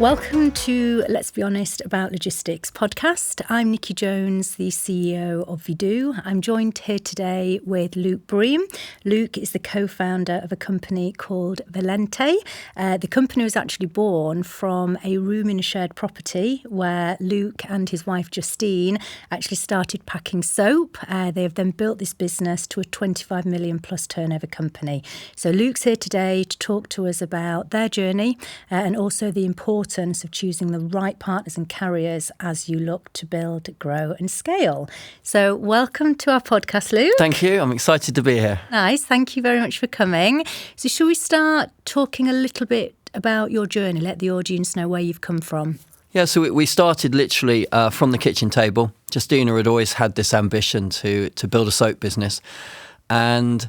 Welcome to Let's Be Honest About Logistics podcast. I'm Nikki Jones, the CEO of Vidu. I'm joined here today with Luke Bream. Luke is the co-founder of a company called Valentte. The company was actually born from a room in a shared property where Luke and his wife Justina actually started packing soap. They have then built this business to a 25 million plus turnover company. So Luke's here today to talk to us about their journey and also the importance of choosing the right partners and carriers as you look to build, grow and scale. So welcome to our podcast, Luke. Thank you. I'm excited to be here. Nice. Thank you very much for coming. So shall we start talking a little bit about your journey? Let the audience know where you've come from. Yeah, so we started literally from the kitchen table. Justina had always had this ambition to build a soap business. And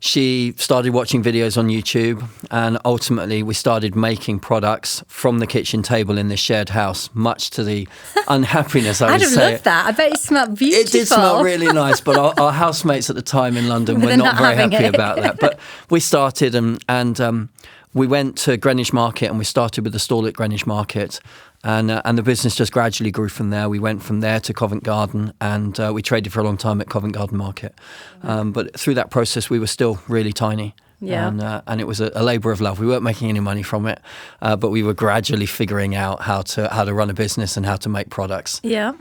she started watching videos on YouTube, and ultimately we started making products from the kitchen table in this shared house, much to the unhappiness, I would say. I'd have loved that. I bet it smelled beautiful. It did smell really nice, but our housemates at the time in London were not very happy about that. But we started and we went to Greenwich Market, and we started with the stall at Greenwich Market. And the business just gradually grew from there. We went from there to Covent Garden, and we traded for a long time at Covent Garden Market. But through that process, we were still really tiny. Yeah. And it was a labour of love. We weren't making any money from it, but we were gradually figuring out how to run a business and how to make products. Yeah.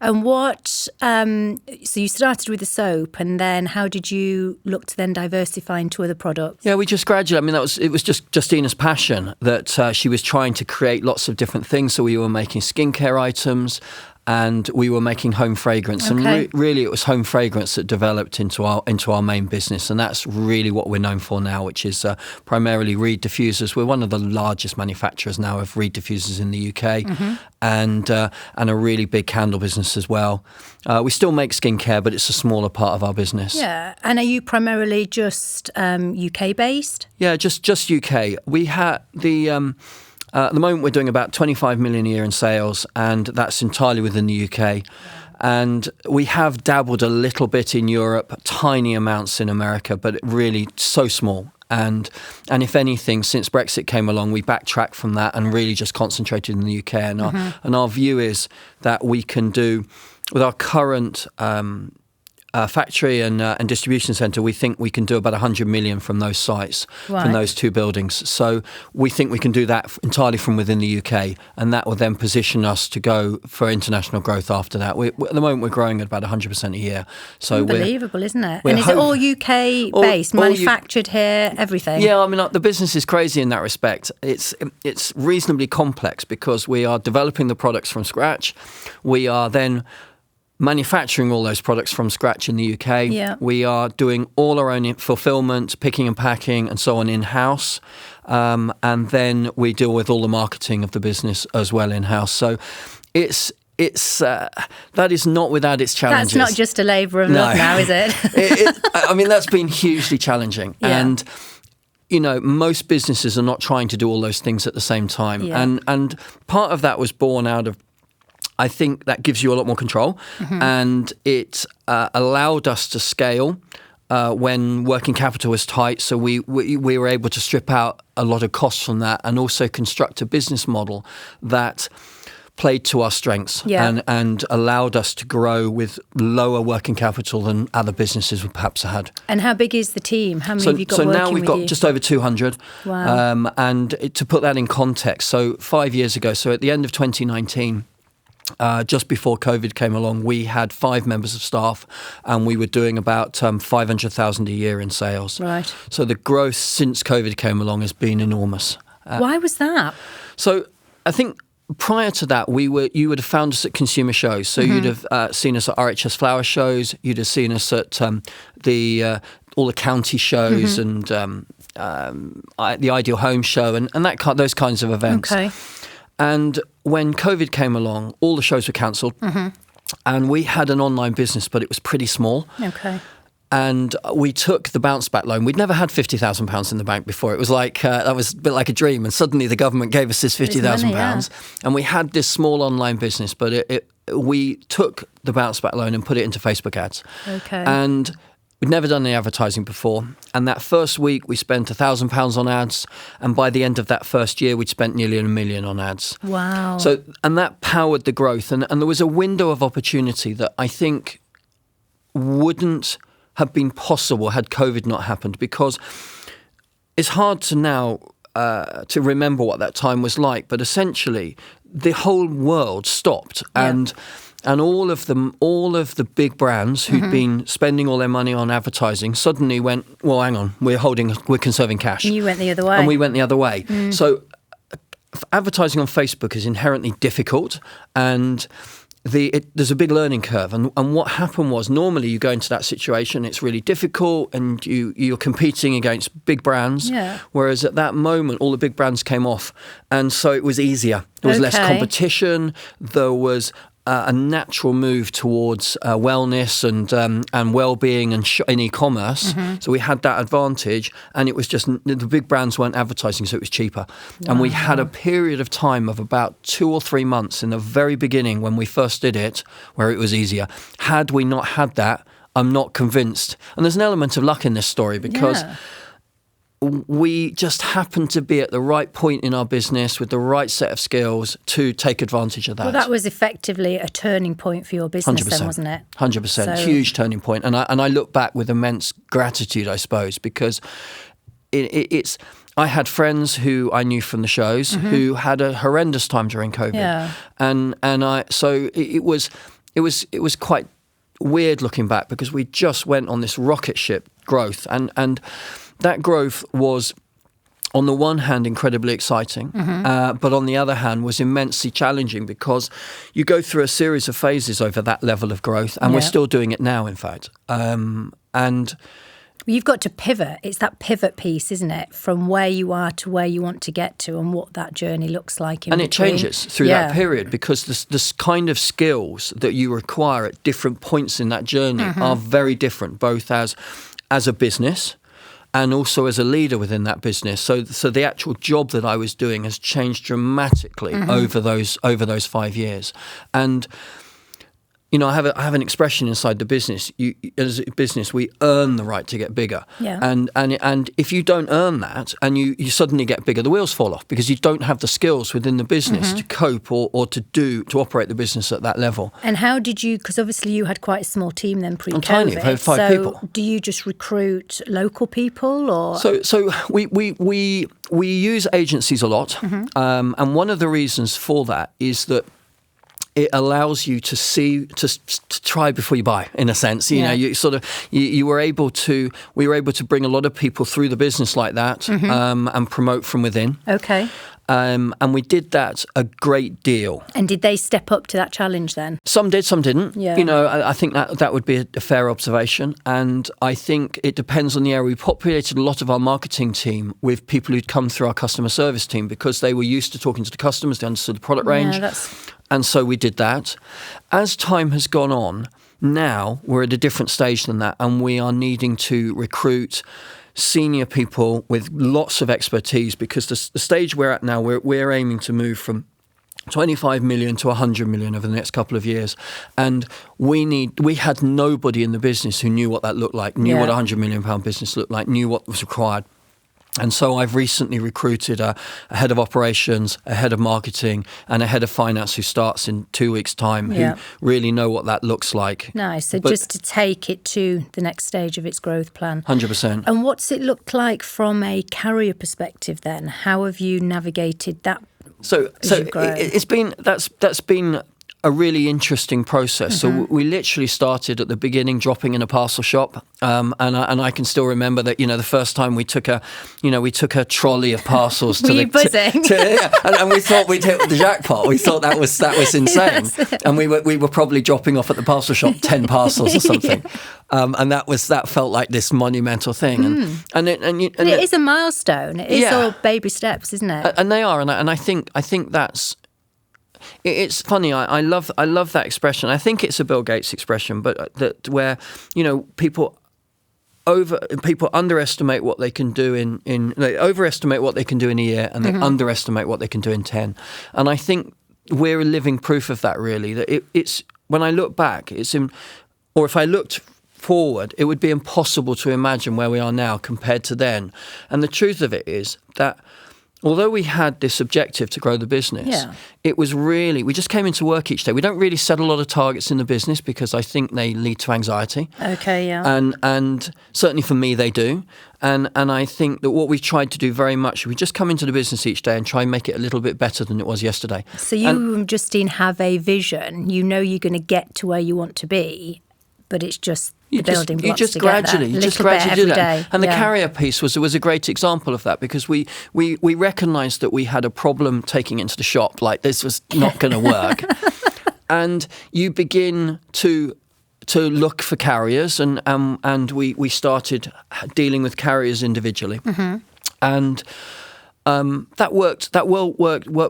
And so you started with the soap, and then how did you look to then diversify into other products? Yeah, we just gradually, it was just Justina's passion that she was trying to create lots of different things. So we were making skincare items, and we were making home fragrance. Okay. And really it was home fragrance that developed into our main business. And that's really what we're known for now, which is primarily reed diffusers. We're one of the largest manufacturers now of reed diffusers in the UK, and a really big candle business as well. We still make skincare, but it's a smaller part of our business. Yeah. And are you primarily just UK based? Yeah, just UK. We had at the moment, we're doing about 25 million a year in sales, and that's entirely within the UK. Yeah. And we have dabbled a little bit in Europe, tiny amounts in America, but really so small. And if anything, since Brexit came along, we backtracked from that and really just concentrated in the UK. And our view is that we can do, with our current factory and distribution centre, we think we can do about 100 million from those sites, from those two buildings. So we think we can do that entirely from within the UK, and that will then position us to go for international growth after that. At the moment, we're growing at about 100% a year. So unbelievable, isn't it? And is it all UK based, manufactured here, everything? Yeah, the business is crazy in that respect. It's reasonably complex because we are developing the products from scratch. We are then manufacturing all those products from scratch in the UK. Yeah. We are doing all our own fulfillment, picking and packing and so on in-house. And then we deal with all the marketing of the business as well in-house. So it's that is not without its challenges. That's not just a labour of love now, is it? That's been hugely challenging. Yeah. And most businesses are not trying to do all those things at the same time. Yeah. And part of that was born out of, I think that gives you a lot more control, and it allowed us to scale when working capital was tight. So we were able to strip out a lot of costs from that, and also construct a business model that played to our strengths, and allowed us to grow with lower working capital than other businesses would perhaps have had. And how big is the team? How many have you got working with you? So now we've got just over 200. Wow. And to put that in context, so 5 years ago, so at the end of 2019, just before COVID came along, we had 5 members of staff, and we were doing about 500,000 a year in sales. Right. So the growth since COVID came along has been enormous. Why was that? So I think prior to that, you would have found us at consumer shows. So you'd have seen us at RHS Flower shows. You'd have seen us at all the county shows and the Ideal Home show and those kinds of events. Okay. And when COVID came along, all the shows were cancelled, and we had an online business, but it was pretty small. Okay. And we took the bounce back loan. We'd never had £50,000 in the bank before. It was like that was a bit like a dream. And suddenly the government gave us this £50,000, and we had this small online business. But we took the bounce back loan and put it into Facebook ads. Okay. And we'd never done any advertising before. And that first week we spent £1,000 on ads. And by the end of that first year, we'd spent nearly £1 million on ads. Wow. So, and that powered the growth. And there was a window of opportunity that I think wouldn't have been possible had COVID not happened, because it's hard to now to remember what that time was like. But essentially, the whole world stopped. Yeah. And all of the big brands who'd been spending all their money on advertising suddenly went, well, hang on, we're conserving cash. And you went the other way. And we went the other way. So advertising on Facebook is inherently difficult, and there's a big learning curve. And what happened was, normally you go into that situation, it's really difficult, and you're competing against big brands. Yeah. Whereas at that moment, all the big brands came off, and so it was easier. There was less competition. There was a natural move towards wellness and well-being and in e-commerce. So we had that advantage, and it was just the big brands weren't advertising, so it was cheaper. Wow. And we had a period of time of about 2 or 3 months in the very beginning when we first did it where it was easier. Had we not had that, I'm not convinced. And there's an element of luck in this story, because we just happened to be at the right point in our business with the right set of skills to take advantage of that. Well, that was effectively a turning point for your business 100%, then, wasn't it? 100%. Huge turning point. And I look back with immense gratitude, I suppose, because it's... I had friends who I knew from the shows who had a horrendous time during COVID. Yeah. So it was quite weird looking back, because we just went on this rocket ship growth, and that growth was, on the one hand, incredibly exciting, but on the other hand was immensely challenging, because you go through a series of phases over that level of growth, and we're still doing it now, in fact. And you've got to pivot. It's that pivot piece, isn't it? From where you are to where you want to get to, and what that journey looks like in and between. It changes through that period, because this kind of skills that you require at different points in that journey are very different, both as a business and also as a leader within that business. So the actual job that I was doing has changed dramatically over those 5 years. And I have an expression inside the business. As a business, we earn the right to get bigger. Yeah. And if you don't earn that, and you suddenly get bigger, the wheels fall off, because you don't have the skills within the business to cope or to operate the business at that level. And how did you? Because obviously you had quite a small team then pre-COVID. I'm tiny. I had 5 people. Do you just recruit local people, or? So we use agencies a lot, and one of the reasons for that is that it allows you to try before you buy, in a sense. You know, we were able to bring a lot of people through the business like that, and promote from within. Okay. And we did that a great deal. And did they step up to that challenge then? Some did, some didn't. Yeah. I think that would be a fair observation. And I think it depends on the area. We populated a lot of our marketing team with people who'd come through our customer service team, because they were used to talking to the customers, they understood the product range. And so we did that. As time has gone on, now we're at a different stage than that, and we are needing to recruit senior people with lots of expertise, because the stage we're at now, we're aiming to move from 25 million to 100 million over the next couple of years. And we had nobody in the business who knew what that looked like, knew what a £100 million business looked like, knew what was required. And so I've recently recruited a head of operations, a head of marketing, and a head of finance who starts in 2 weeks' time, who really know what that looks like. Nice. So just to take it to the next stage of its growth plan. 100%. And what's it looked like from a carrier perspective then? How have you navigated that? So it's been that's been a really interesting process. So we literally started at the beginning dropping in a parcel shop, and I can still remember that, the first time we took a trolley of parcels to you buzzing? And we thought we'd hit the jackpot. We thought that was insane, and we were probably dropping off at the parcel shop 10 parcels or something, and that felt like this monumental thing, and it is a milestone. It is all baby steps, isn't it? And they are, and I think that's. It's funny. I love that expression. I think it's a Bill Gates expression, but that where people underestimate what they can do they overestimate what they can do in a year, and they underestimate what they can do in 10. And I think we're a living proof of that. Really, that it's when I look back, or if I looked forward, it would be impossible to imagine where we are now compared to then. And the truth of it is that although we had this objective to grow the business, it was really, we just came into work each day. We don't really set a lot of targets in the business because I think they lead to anxiety. Okay, yeah. And certainly for me, they do. And I think that what we tried to do very much, we just come into the business each day and try and make it a little bit better than it was yesterday. So you and Justine have a vision. You know you're going to get to where you want to be, but it's just the building blocks you just gradually do that. Day. And the carrier piece was a great example of that, because we recognised that we had a problem taking it into the shop. Like, this was not going to work. And you begin to look for carriers, and we started dealing with carriers individually. And that worked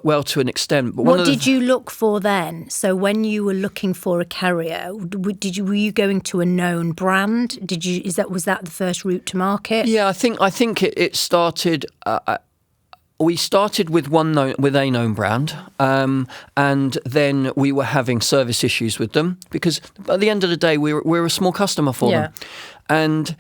well to an extent. But what did you look for then? So when you were looking for a carrier, were you going to a known brand? Was that the first route to market? Yeah, I think it started. We started with a known brand, and then we were having service issues with them, because at the end of the day, we're a small customer for them, and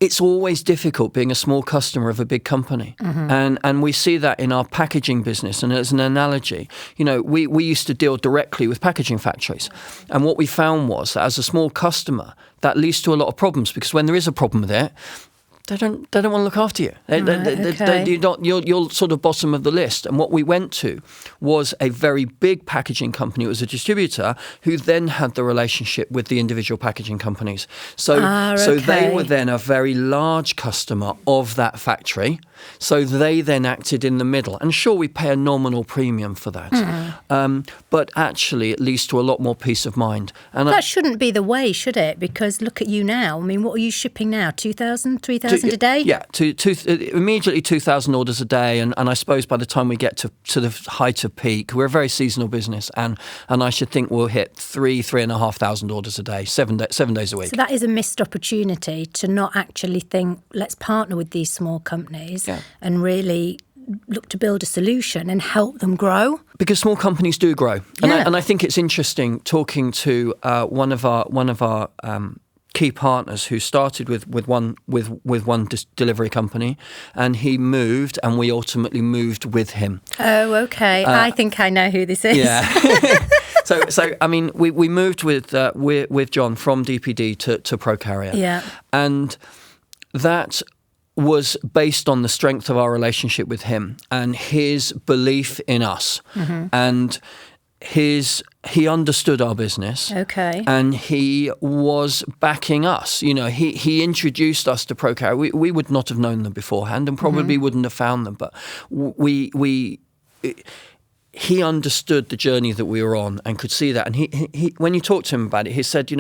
it's always difficult being a small customer of a big company. And we see that in our packaging business. And as an analogy, we used to deal directly with packaging factories. And what we found was that as a small customer, that leads to a lot of problems, because when there is a problem with it, they don't want to look after you. You're sort of bottom of the list. And what we went to was a very big packaging company. It was a distributor who then had the relationship with the individual packaging companies. So they were then a very large customer of that factory. So they then acted in the middle. And sure, we pay a nominal premium for that. But actually, it leads to a lot more peace of mind. And that shouldn't be the way, should it? Because look at you now. I mean, what are you shipping now? 2,000, 3,000 a day? Yeah, immediately 2,000 orders a day. And I suppose by the time we get to the height of peak, we're a very seasonal business. And I should think we'll hit 3,500 orders a day, 7 days a week. So that is a missed opportunity to not actually think, let's partner with these small companies and really look to build a solution and help them grow. Because small companies do grow. And I think it's interesting talking to one of our key partners who started with one delivery company, and he moved, and we ultimately moved with him. Oh, okay. I think I know who this is. Yeah. So I mean, we moved with John from DPD to Procarrier. Yeah. And that was based on the strength of our relationship with him and his belief in us. And he understood our business. Okay. And he was backing us. He introduced us to Proco. We would not have known them beforehand, and probably wouldn't have found them, but he understood the journey that we were on and could see that. And he when you talked to him about it, he said,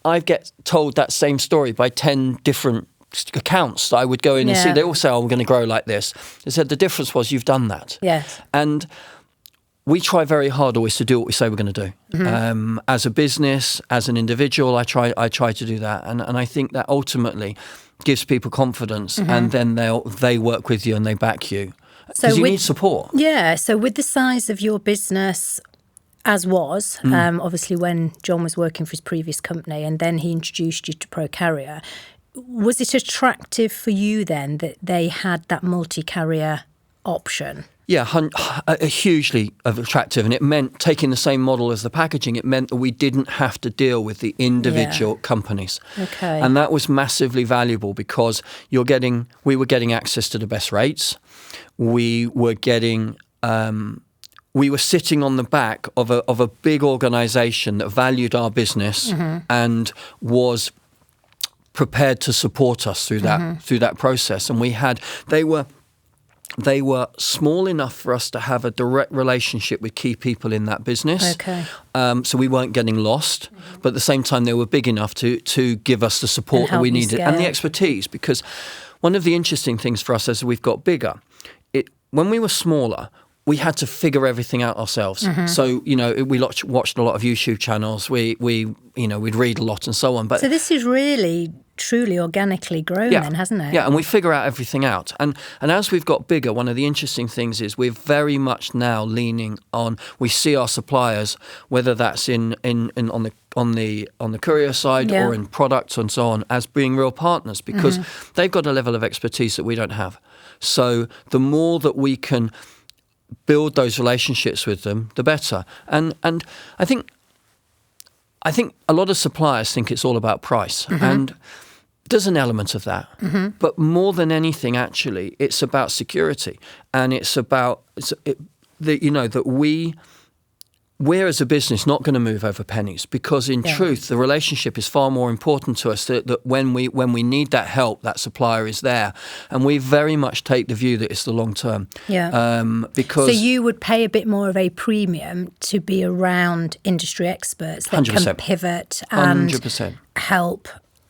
I get told that same story by 10 different accounts that I would go in and see. They all say, we're going to grow like this. They said the difference was you've done that. Yes. And we try very hard always to do what we say we're going to do. As a business, as an individual, I try to do that. And I think that ultimately gives people confidence, and then they work with you and they back you. Because you need support. Yeah. So with the size of your business, as was, obviously when John was working for his previous company and then he introduced you to Procarrier, was it attractive for you then that they had that multi-carrier option? Yeah, hugely attractive. And it meant taking the same model as the packaging. It meant that we didn't have to deal with the individual companies. Okay. And that was massively valuable because we were getting access to the best rates. We were getting... we were sitting on the back of a big organisation that valued our business and was prepared to support us through that process. And they were small enough for us to have a direct relationship with key people in that business. Okay. So we weren't getting lost, but at the same time they were big enough to give us the support that we needed and the expertise. Because one of the interesting things for us as we've got bigger, when we were smaller, we had to figure everything out ourselves. So, we watched a lot of YouTube channels. We'd read a lot and so on. But so this is really truly organically grown then, hasn't it? Yeah, and we figure out everything out. And as we've got bigger, one of the interesting things is we're very much now leaning on, we see our suppliers, whether that's on the courier side or in products and so on, as being real partners, because they've got a level of expertise that we don't have. So the more that we can build those relationships with them, the better. And I think a lot of suppliers think it's all about price, and there's an element of that. But more than anything, actually, it's about security, and it's about that we're as a business not going to move over pennies, because in truth, the relationship is far more important to us. That when we need that help, that supplier is there, and we very much take the view that it's the long term. Because so you would pay a bit more of a premium to be around industry experts that 100%. Can pivot and 100%. help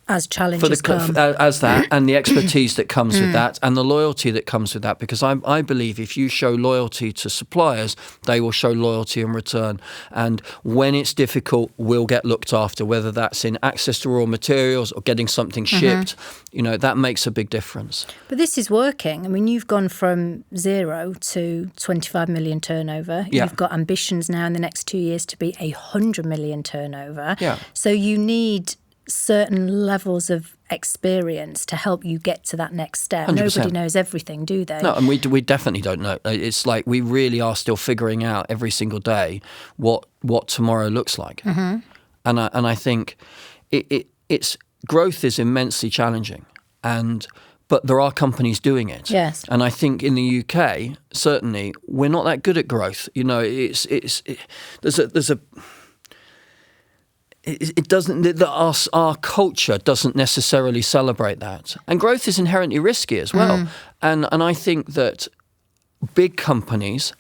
as challenges come. As that, and the expertise that comes with that, and the loyalty that comes with that. Because I believe if you show loyalty to suppliers, they will show loyalty in return. And when it's difficult, we'll get looked after, whether that's in access to raw materials or getting something shipped. That makes a big difference. But this is working. I mean, you've gone from 0 to 25 million turnover. Yeah. You've got ambitions now in the next 2 years to be 100 million turnover. Yeah. So you need certain levels of experience to help you get to that next step. 100%. Nobody knows everything, do they? No, and we definitely don't know. It's like we really are still figuring out every single day what tomorrow looks like. And I think it's growth is immensely challenging, but there are companies doing it. Yes. And I think in the UK, certainly, we're not that good at growth. It doesn't. Our culture doesn't necessarily celebrate that, and growth is inherently risky as well. And I think that big companies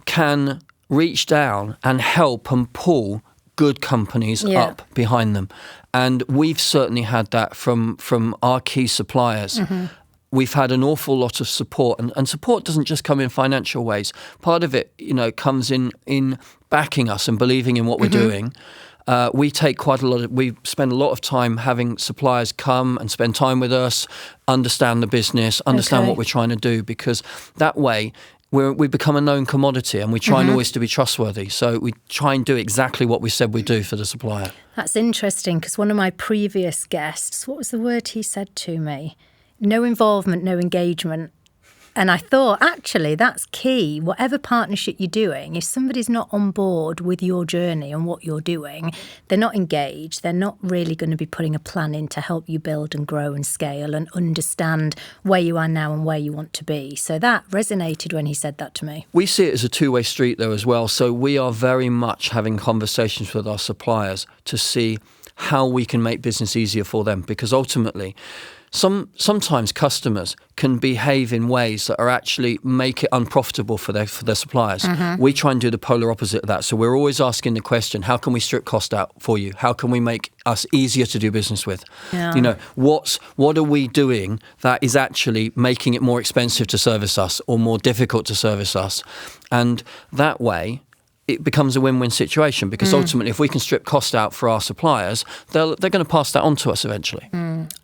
can reach down and help and pull good companies up behind them, and we've certainly had that from our key suppliers. We've had an awful lot of support, and support doesn't just come in financial ways. Part of it, comes in backing us and believing in what we're doing. We spend a lot of time having suppliers come and spend time with us, understand the business, understand what we're trying to do, because that way we become a known commodity, and we try and always to be trustworthy. So we try and do exactly what we said we do for the supplier. That's interesting, because one of my previous guests, what was the word he said to me? No involvement, no engagement. And I thought, actually, that's key. Whatever partnership you're doing, if somebody's not on board with your journey and what you're doing, they're not engaged, they're not really going to be putting a plan in to help you build and grow and scale and understand where you are now and where you want to be. So that resonated when he said that to me. We see it as a two-way street, though, as well. So we are very much having conversations with our suppliers to see how we can make business easier for them, because ultimately sometimes customers can behave in ways that are actually make it unprofitable for their suppliers. We try and do the polar opposite of that. So we're always asking the question, how can we strip cost out for you? How can we make us easier to do business with? What are we doing that is actually making it more expensive to service us or more difficult to service us? And that way, it becomes a win-win situation, because ultimately, if we can strip cost out for our suppliers, they're going to pass that on to us eventually.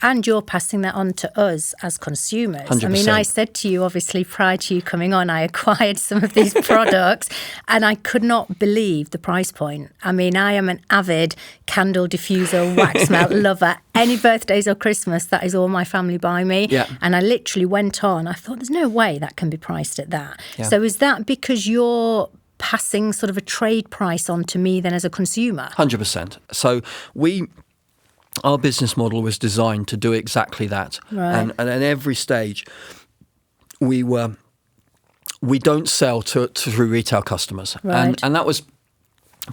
And you're passing that on to us as consumers. 100%. I mean, I said to you, obviously, prior to you coming on, I acquired some of these products and I could not believe the price point. I mean, I am an avid candle diffuser, wax melt lover. Any birthdays or Christmas, that is all my family buy me. Yeah. And I literally went on, I thought, there's no way that can be priced at that. Yeah. So is that because you're passing sort of a trade price on to me then as a consumer? 100%. So our business model was designed to do exactly that. Right. And at every stage, we don't sell through retail customers. Right. And that was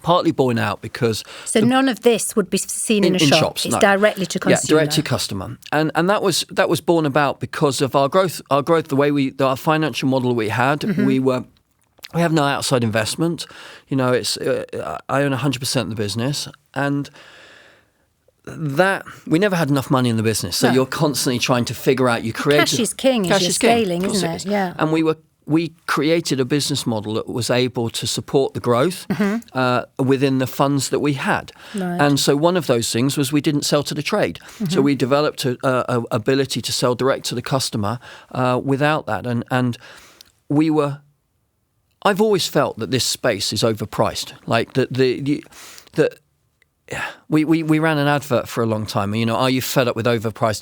partly borne out because... So none of this would be seen in a shop? Shops, it's no. directly to consumer? Yeah, direct to customer. And that was borne about because of our growth, the way our financial model we had. We have no outside investment. It's I own 100% of the business, and that we never had enough money in the business. So you're constantly trying to figure out. Cash is king. Cash is scaling, isn't it? Yeah. And we we created a business model that was able to support the growth within the funds that we had. Right. And so one of those things was we didn't sell to the trade. So we developed a ability to sell direct to the customer without that. And I've always felt that this space is overpriced. Like we ran an advert for a long time. Are you fed up with overpriced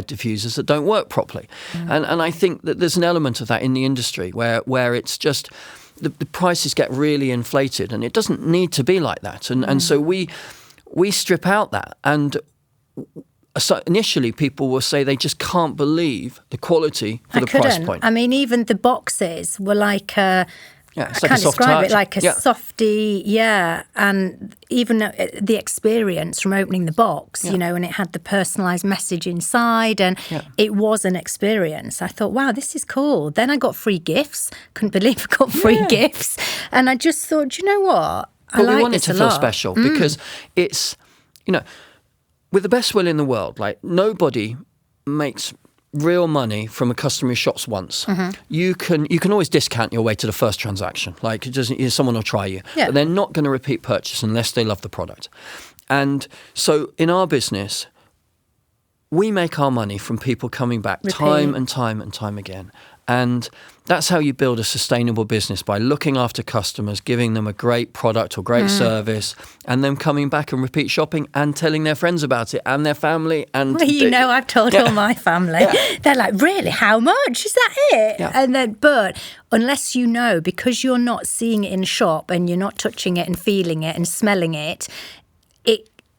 diffusers that don't work properly? And I think that there's an element of that in the industry where it's just the prices get really inflated, and it doesn't need to be like that. And so we strip out that. And so initially, people will say they just can't believe the quality for the price point. I mean, even the boxes were like I can't describe it, like a softy, and even the experience from opening the box, and it had the personalised message inside, and it was an experience. I thought, wow, this is cool. Then I got free gifts. Couldn't believe I got free gifts. And I just thought, do you know what? But we want it to feel special because it's, with the best will in the world, like nobody makes real money from a customer who shops once. You can always discount your way to the first transaction. Like someone will try you, but they're not going to repeat purchase unless they love the product. And so in our business, we make our money from people coming back time and time and time again. And that's how you build a sustainable business, by looking after customers, giving them a great product or great service, and then coming back and repeat shopping and telling their friends about it and their family. And I've told all my family. They're like, really? How much? Is that it? And then, but unless because you're not seeing it in shop and you're not touching it and feeling it and smelling it,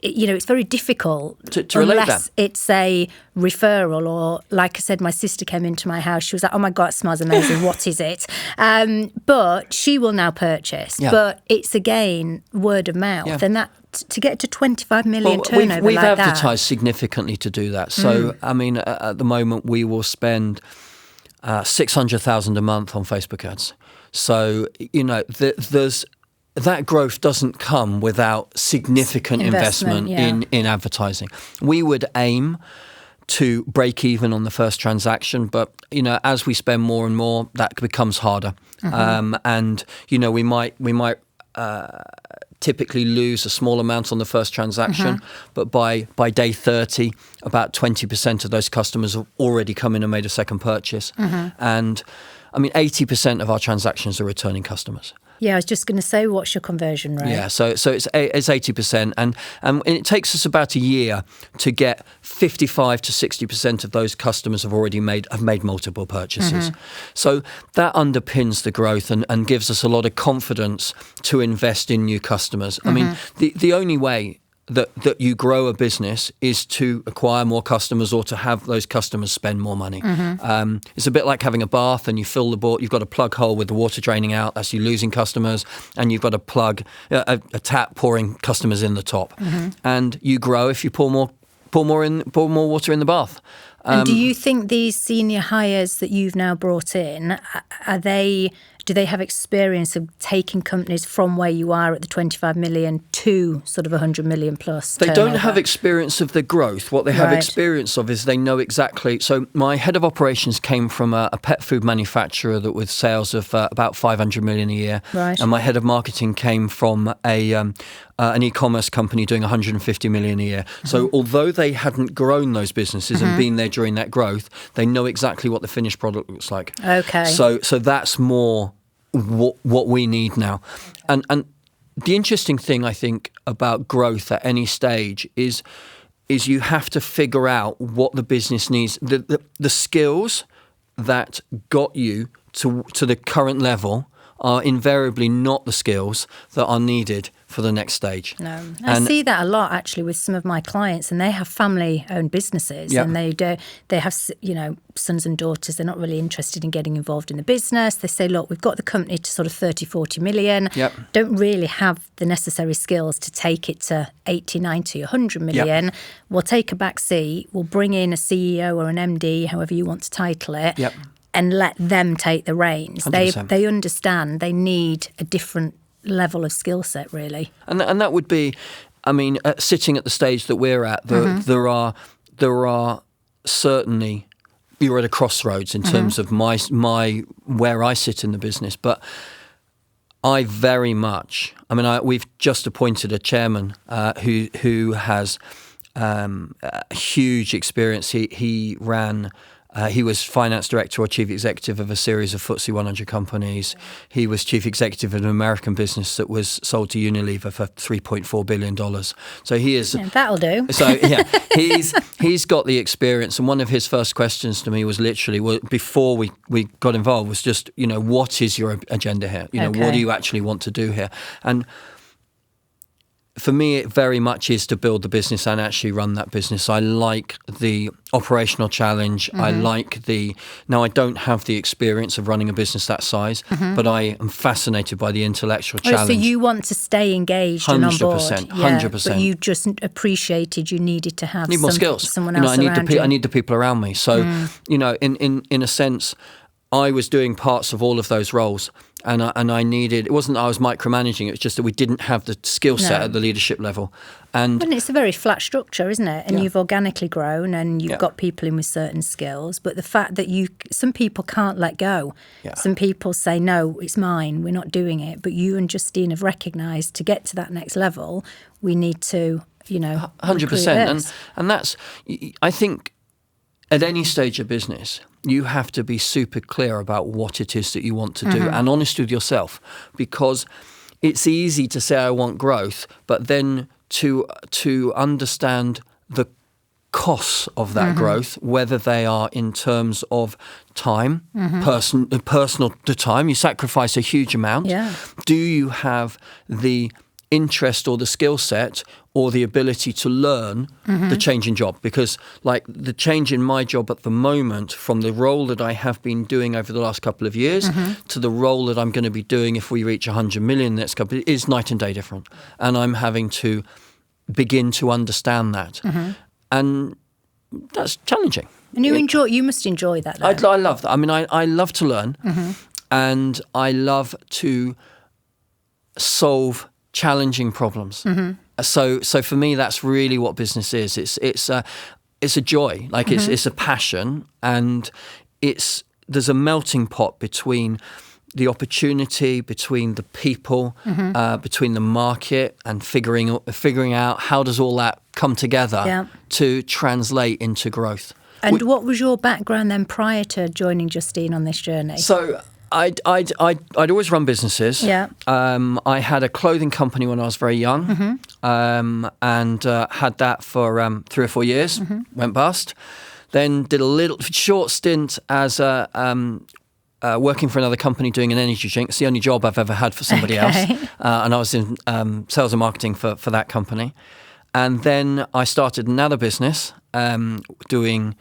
it's very difficult to relate unless that. It's a referral, or like I said, my sister came into my house. She was like, "Oh my God, it smells amazing. What is it?" But she will now purchase. But it's again word of mouth, and that to get to 25 million turnover we've like that. advertised significantly to do that. So I mean, at the moment, we will spend $600,000 a month on Facebook ads. So there's. That growth doesn't come without significant investment in advertising. We would aim to break even on the first transaction, but as we spend more and more, that becomes harder. And we might typically lose a small amount on the first transaction, but by day 30, about 20% of those customers have already come in and made a second purchase. And I mean, 80% of our transactions are returning customers. Yeah, I was just going to say, what's your conversion rate? Yeah, so it's 80%, and it takes us about a year to get 55 to 60% of those customers have made multiple purchases. So that underpins the growth and gives us a lot of confidence to invest in new customers. I mean, the only way that you grow a business is to acquire more customers or to have those customers spend more money. It's a bit like having a bath and you fill the you've got a plug hole with the water draining out, that's you losing customers, and you've got a plug, a tap pouring customers in the top. And you grow if you pour more water in the bath. And do you think these senior hires that you've now brought in, do they have experience of taking companies from where you are at the 25 million to sort of 100 million plus turnover? They don't have experience of the growth. What they have experience of is they know exactly. So my head of operations came from a pet food manufacturer that with sales of about 500 million a year. Right. And my head of marketing came from an e-commerce company doing 150 million a year. So although they hadn't grown those businesses and been there during that growth, they know exactly what the finished product looks like. Okay. So that's more what we need now. And the interesting thing, I think, about growth at any stage is you have to figure out what the business needs. The skills that got you to the current level are invariably not the skills that are needed for the next stage. No, I see that a lot actually with some of my clients, and they have family-owned businesses, and they have sons and daughters. They're not really interested in getting involved in the business. They say, look, we've got the company to sort of 30, 40 million. Don't really have the necessary skills to take it to 80, 90, 100 million. We'll take a back seat. We'll bring in a CEO or an MD, however you want to title it. And let them take the reins. 100%. They understand they need a different level of skill set, really. And that would be, I mean, sitting at the stage that we're at, there are certainly you're at a crossroads in terms of my where I sit in the business. But I very much, we've just appointed a chairman who has huge experience. He ran. He was finance director or chief executive of a series of FTSE 100 companies. He was chief executive of an American business that was sold to Unilever for $3.4 billion. So he is... Yeah, that'll do. So, yeah, he's got the experience. And one of his first questions to me was literally, before we got involved, was just, what is your agenda here? What do you actually want to do here? And for me, it very much is to build the business and actually run that business. I like the operational challenge. I like now I don't have the experience of running a business that size, but I am fascinated by the intellectual challenge. So you want to stay engaged and on board. 100%. But you just appreciated you needed to have more skills. Someone else around you. I need the people around me. So, in a sense, I was doing parts of all of those roles. And I needed, it wasn't that I was micromanaging, it was just that we didn't have the skill set at the leadership level. And it's a very flat structure, isn't it? And you've organically grown and you've got people in with certain skills. But the fact that some people can't let go. Yeah. Some people say, no, it's mine, we're not doing it. But you and Justine have recognised to get to that next level, we need to, 100%. And that's, I think, at any stage of business, you have to be super clear about what it is that you want to do and honest with yourself, because it's easy to say I want growth, but then to understand the costs of that growth, whether they are in terms of time, personal time, you sacrifice a huge amount. Yeah. Do you have the interest or the skill set or the ability to learn the change in job? Because like the change in my job at the moment, from the role that I have been doing over the last couple of years to the role that I'm going to be doing if we reach 100 million next couple, is night and day different. And I'm having to begin to understand that. And that's challenging. And you must enjoy that, though. I love that. I love to learn and I love to solve challenging problems. So for me, that's really what business is. It's a joy, like it's a passion, and there's a melting pot between the opportunity, between the people, between the market, and figuring out how does all that come together to translate into growth. And what was your background then prior to joining Justine on this journey? So I'd always run businesses. Yeah. I had a clothing company when I was very young, and had that for 3 or 4 years. Went bust. Then did a little short stint as working for another company doing an energy drink. It's the only job I've ever had for somebody else, and I was in sales and marketing for that company. And then I started another business doing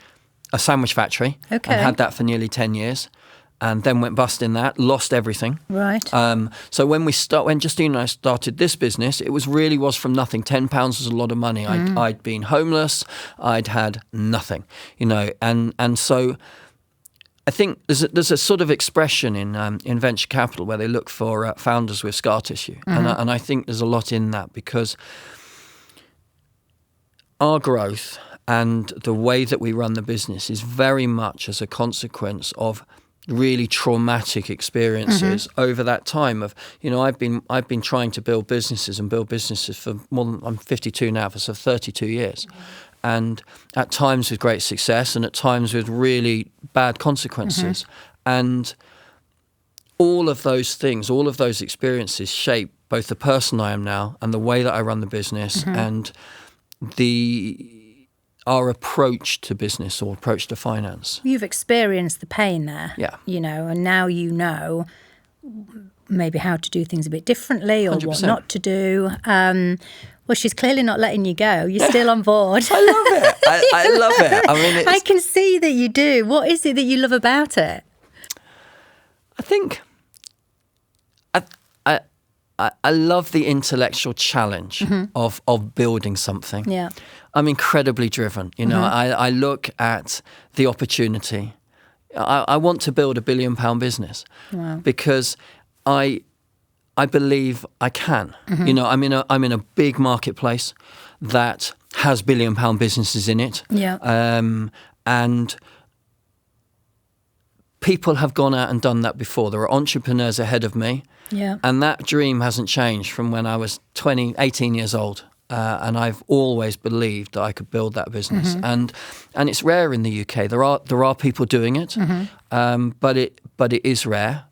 a sandwich factory, and had that for nearly 10 years. And then went bust in that, lost everything. Right. So when Justine and I started this business, it was from nothing. £10 was a lot of money. I'd been homeless. I'd had nothing, and so I think there's a sort of expression in venture capital where they look for founders with scar tissue, and I think there's a lot in that, because our growth and the way that we run the business is very much as a consequence of really traumatic experiences over that time of, I've been trying to build businesses for more than, I'm 52 now, for 32 years. And at times with great success and at times with really bad consequences. And all of those things, all of those experiences shape both the person I am now and the way that I run the business and our approach to business or approach to finance. You've experienced the pain there, and now you maybe how to do things a bit differently or 100%. What not to do. Well, she's clearly not letting you go. You're still on board. I love it. I love it. I can see that you do. What is it that you love about it? I think I love the intellectual challenge of building something. Yeah. I'm incredibly driven. I look at the opportunity. I want to build £1 billion business because I believe I can. I'm in a big marketplace that has £1 billion businesses in it. Yeah. And people have gone out and done that before. There are entrepreneurs ahead of me. Yeah. And that dream hasn't changed from when I was 18 years old. And I've always believed that I could build that business. And it's rare in the UK. There are people doing it, but it is rare.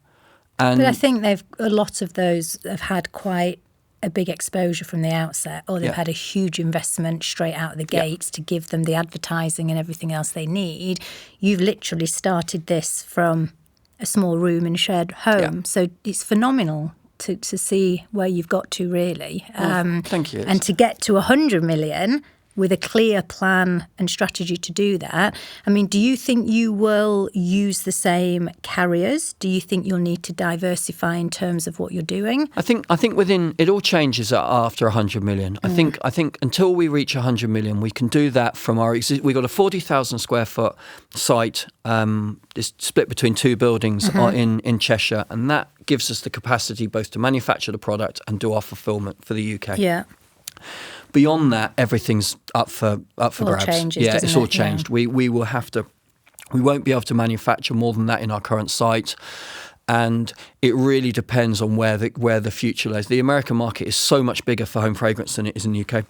And but I think a lot of those have had quite a big exposure from the outset, or they've had a huge investment straight out of the gates to give them the advertising and everything else they need. You've literally started this from a small room in a shared home. So it's phenomenal to see where you've got to, really. Thank you. And to get to 100 million with a clear plan and strategy to do that. I mean, do you think you will use the same carriers? Do you think you'll need to diversify in terms of what you're doing? I think within it all changes after 100 million. I think until we reach 100 million, we can do that from we've got a 40,000 square foot site. It's split between two buildings in Cheshire, and that gives us the capacity both to manufacture the product and do our fulfillment for the UK. Yeah. Beyond that, everything's up for grabs. Changes, it's all changed. Yeah. We won't be able to manufacture more than that in our current site, and it really depends on where the future lies. The American market is so much bigger for home fragrance than it is in the UK.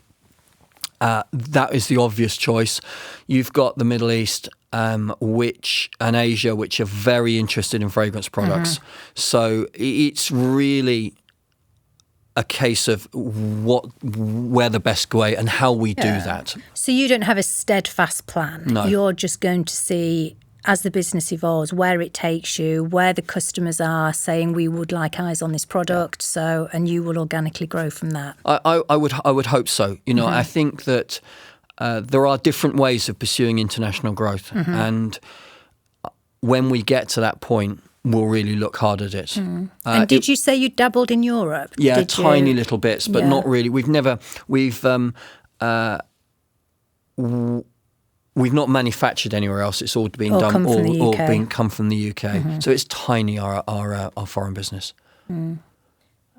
That is the obvious choice. You've got the Middle East, and Asia, which are very interested in fragrance products. So it's really a case of where the best way and how we do that. So you don't have a steadfast plan. No. You're just going to see, as the business evolves, where it takes you, where the customers are saying we would like eyes on this product. So, and you will organically grow from that. I would hope so. I think that there are different ways of pursuing international growth, and when we get to that point, we'll really look hard at it. And did you say you dabbled in Europe? Yeah, tiny little bits, but not really. We've not manufactured anywhere else. It's all been done, come from the UK. So it's tiny, our foreign business.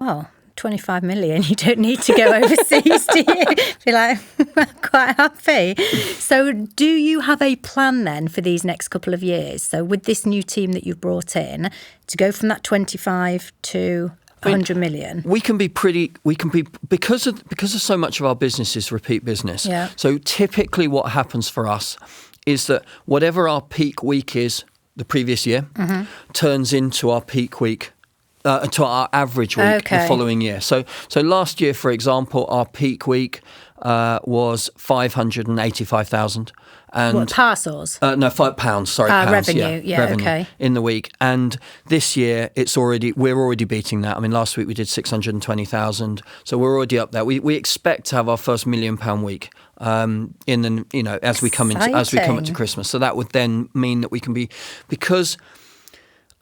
Well, 25 million, you don't need to go overseas, do you? Be like, I'm quite happy. So do you have a plan then for these next couple of years? So with this new team that you've brought in, to go from that 25 to 100 million? We can be because of so much of our business is repeat business. Yeah. So typically what happens for us is that whatever our peak week is the previous year turns into our peak week to our average week the following year. So last year, for example, our peak week was 585,000. And what, parcels? No, £5. Sorry, pounds. Revenue. Revenue Okay. in the week. And this year, we're already beating that. I mean, last week we did 620,000, so we're already up there. We expect to have our first £1 million week as we come into Christmas. So that would then mean that we can be, because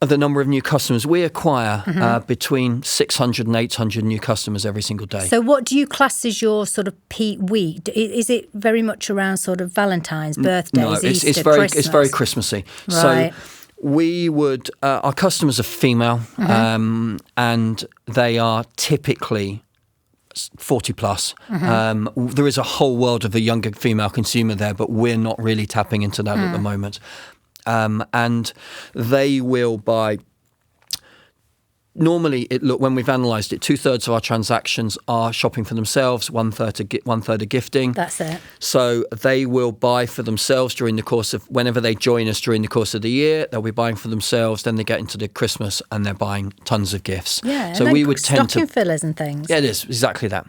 of the number of new customers, we acquire between 600 and 800 new customers every single day. So what do you class as your sort of peak week? Is it very much around sort of Valentine's, birthdays, Easter, Christmas? It's very Christmassy. Right. So we would, our customers are female, and they are typically 40 plus. There is a whole world of the younger female consumer there, but we're not really tapping into that at the moment. And they will buy. Normally, when we've analysed it, 2/3 of our transactions are shopping for themselves, 1/3 are gifting. That's it. So they will buy for themselves during the course of whenever they join us during the course of the year. They'll be buying for themselves. Then they get into the Christmas and they're buying tons of gifts. Yeah. So and we would tend stocking fillers and things. Yeah, it is exactly that.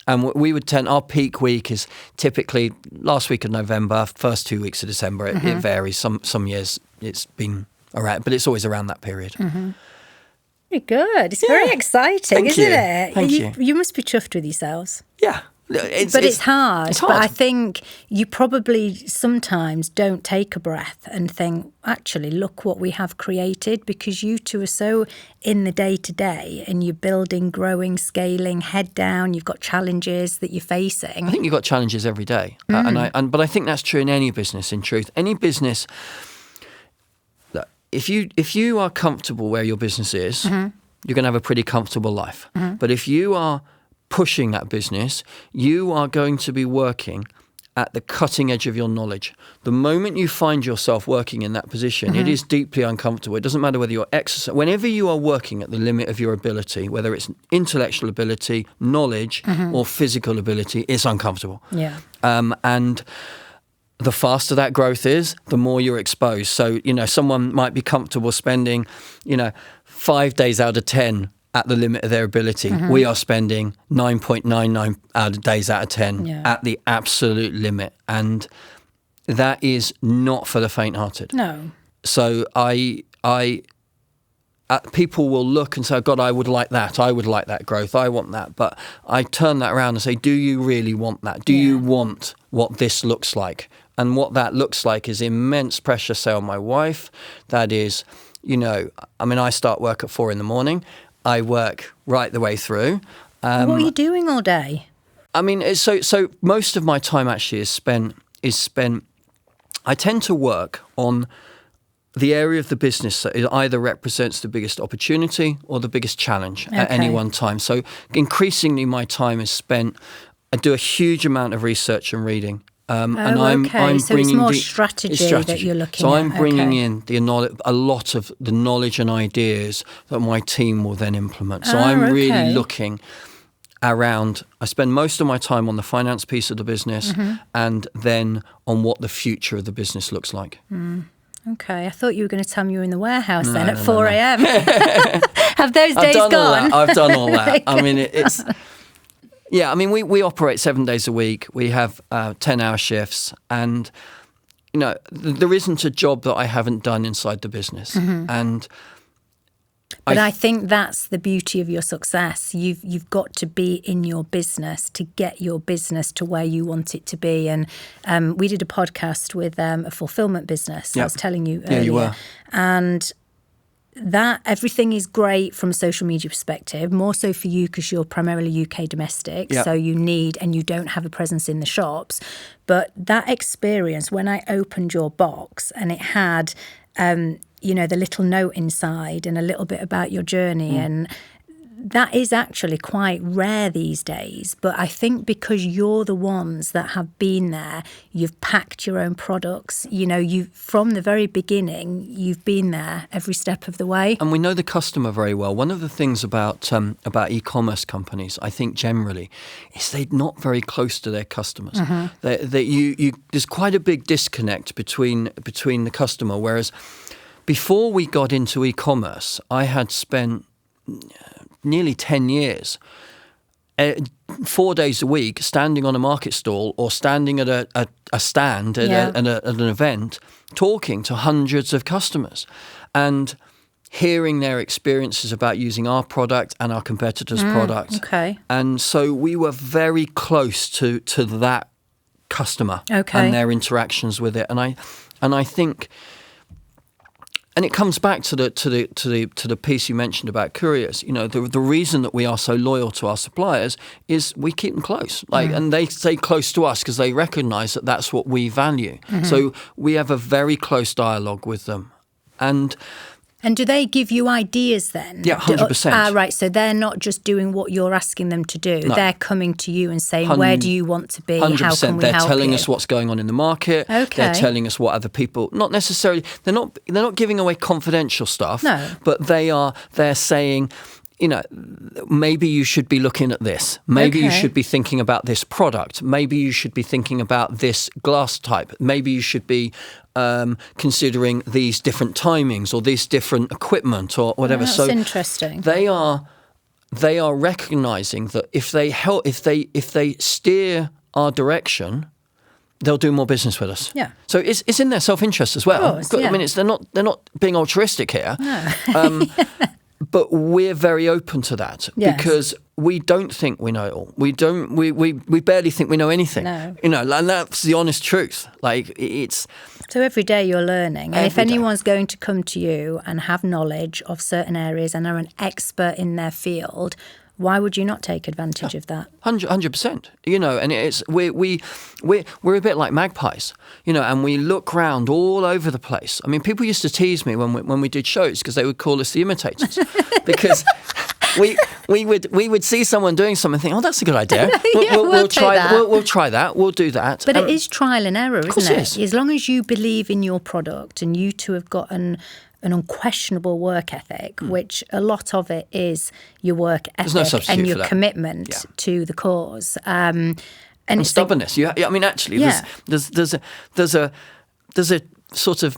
And we would our peak week is typically last week of November, first 2 weeks of December. It varies. Some years it's been around, but it's always around that period. Very good. It's very exciting, isn't it? Thank you. You must be chuffed with yourselves. Yeah. It's hard. It's hard. But I think you probably sometimes don't take a breath and think, actually, look what we have created, because you two are so in the day-to-day and you're building, growing, scaling, head down. You've got challenges that you're facing. I think you've got challenges every day. But I think that's true in any business, in truth. Any business, look, if you are comfortable where your business is, you're going to have a pretty comfortable life. But if you are pushing that business, you are going to be working at the cutting edge of your knowledge. The moment you find yourself working in that position, it is deeply uncomfortable. It doesn't matter whether you're exercising. Whenever you are working at the limit of your ability, whether it's intellectual ability, knowledge, or physical ability, it's uncomfortable. Yeah. And the faster that growth is, the more you're exposed. So, someone might be comfortable spending, 5 days out of 10 at the limit of their ability. We are spending 9.99 days out of 10 at the absolute limit. And that is not for the faint-hearted. No. So people will look and say, God, I would like that. I would like that growth. I want that. But I turn that around and say, do you really want that? Do you want what this looks like? And what that looks like is immense pressure, say, on my wife. That is, I start work at 4 in.the morning. I work right the way through. What are you doing all day? So most of my time actually is spent. I tend to work on the area of the business that either represents the biggest opportunity or the biggest challenge at any one time. So increasingly, my time is spent. I do a huge amount of research and reading. I'm so bringing it's more strategy that you're looking at. So I'm bringing in a lot of the knowledge and ideas that my team will then implement. So I'm really looking around. I spend most of my time on the finance piece of the business and then on what the future of the business looks like. Okay, I thought you were going to tell me you were in the warehouse at 4 a.m. Have those days gone? I've done all that. It's... Yeah, we operate 7 days a week. We have 10-hour shifts. And, there isn't a job that I haven't done inside the business. But I think that's the beauty of your success. You've got to be in your business to get your business to where you want it to be. And we did a podcast with a fulfillment business. I was telling you earlier. Yeah, you were. And that everything is great from a social media perspective, more so for you because you're primarily UK domestic, so you need and you don't have a presence in the shops. But that experience, when I opened your box and it had, the little note inside and a little bit about your journey, and that is actually quite rare these days. But I think because you're the ones that have been there, you've packed your own products, you from the very beginning, you've been there every step of the way. And we know the customer very well. One of the things about e-commerce companies, I think generally, is they're not very close to their customers. There's quite a big disconnect between the customer. Whereas before we got into e-commerce, I had spent nearly 10 years, 4 days a week, standing on a market stall or standing at a stand at an event, talking to hundreds of customers and hearing their experiences about using our product and our competitors' product. Okay. And so we were very close to that customer and their interactions with it. And I think... And it comes back to the piece you mentioned about couriers. The reason that we are so loyal to our suppliers is we keep them close, and they stay close to us because they recognise that that's what we value. So we have a very close dialogue with them, and do they give you ideas then? Yeah, 100%. Right, so they're not just doing what you're asking them to do. No. They're coming to you and saying, where do you want to be? 100%. How can we they're help telling you? us what's going on in the market. Okay. They're telling us what other people, not necessarily, they're not giving away confidential stuff. No. But they're saying, maybe you should be looking at this. Maybe you should be thinking about this product. Maybe you should be thinking about this glass type. Maybe you should be considering these different timings or these different equipment or whatever. That's interesting. They are recognizing that if they steer our direction, they'll do more business with us. Yeah. So it's in their self-interest as well. Of course, yeah. They're not being altruistic here. No. But we're very open to that because we don't think we know it all. We barely think we know anything. No. And that's the honest truth. So every day you're learning. And if anyone's going to come to you and have knowledge of certain areas and are an expert in their field, why would you not take advantage of that? 100%. And it's we're a bit like magpies, and we look round all over the place. People used to tease me when we did shows because they would call us the imitators because we would see someone doing something and think, oh, that's a good idea. We'll try that. We'll try that. We'll do that. But it is trial and error, isn't it? Is. As long as you believe in your product and you two have got an unquestionable work ethic, which a lot of it is your work ethic and your commitment to the cause. And stubbornness. Actually, there's a sort of